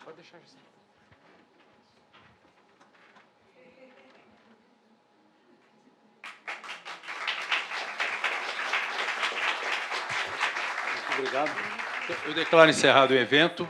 Pode deixar assim. Muito obrigado. Eu declaro encerrado o evento.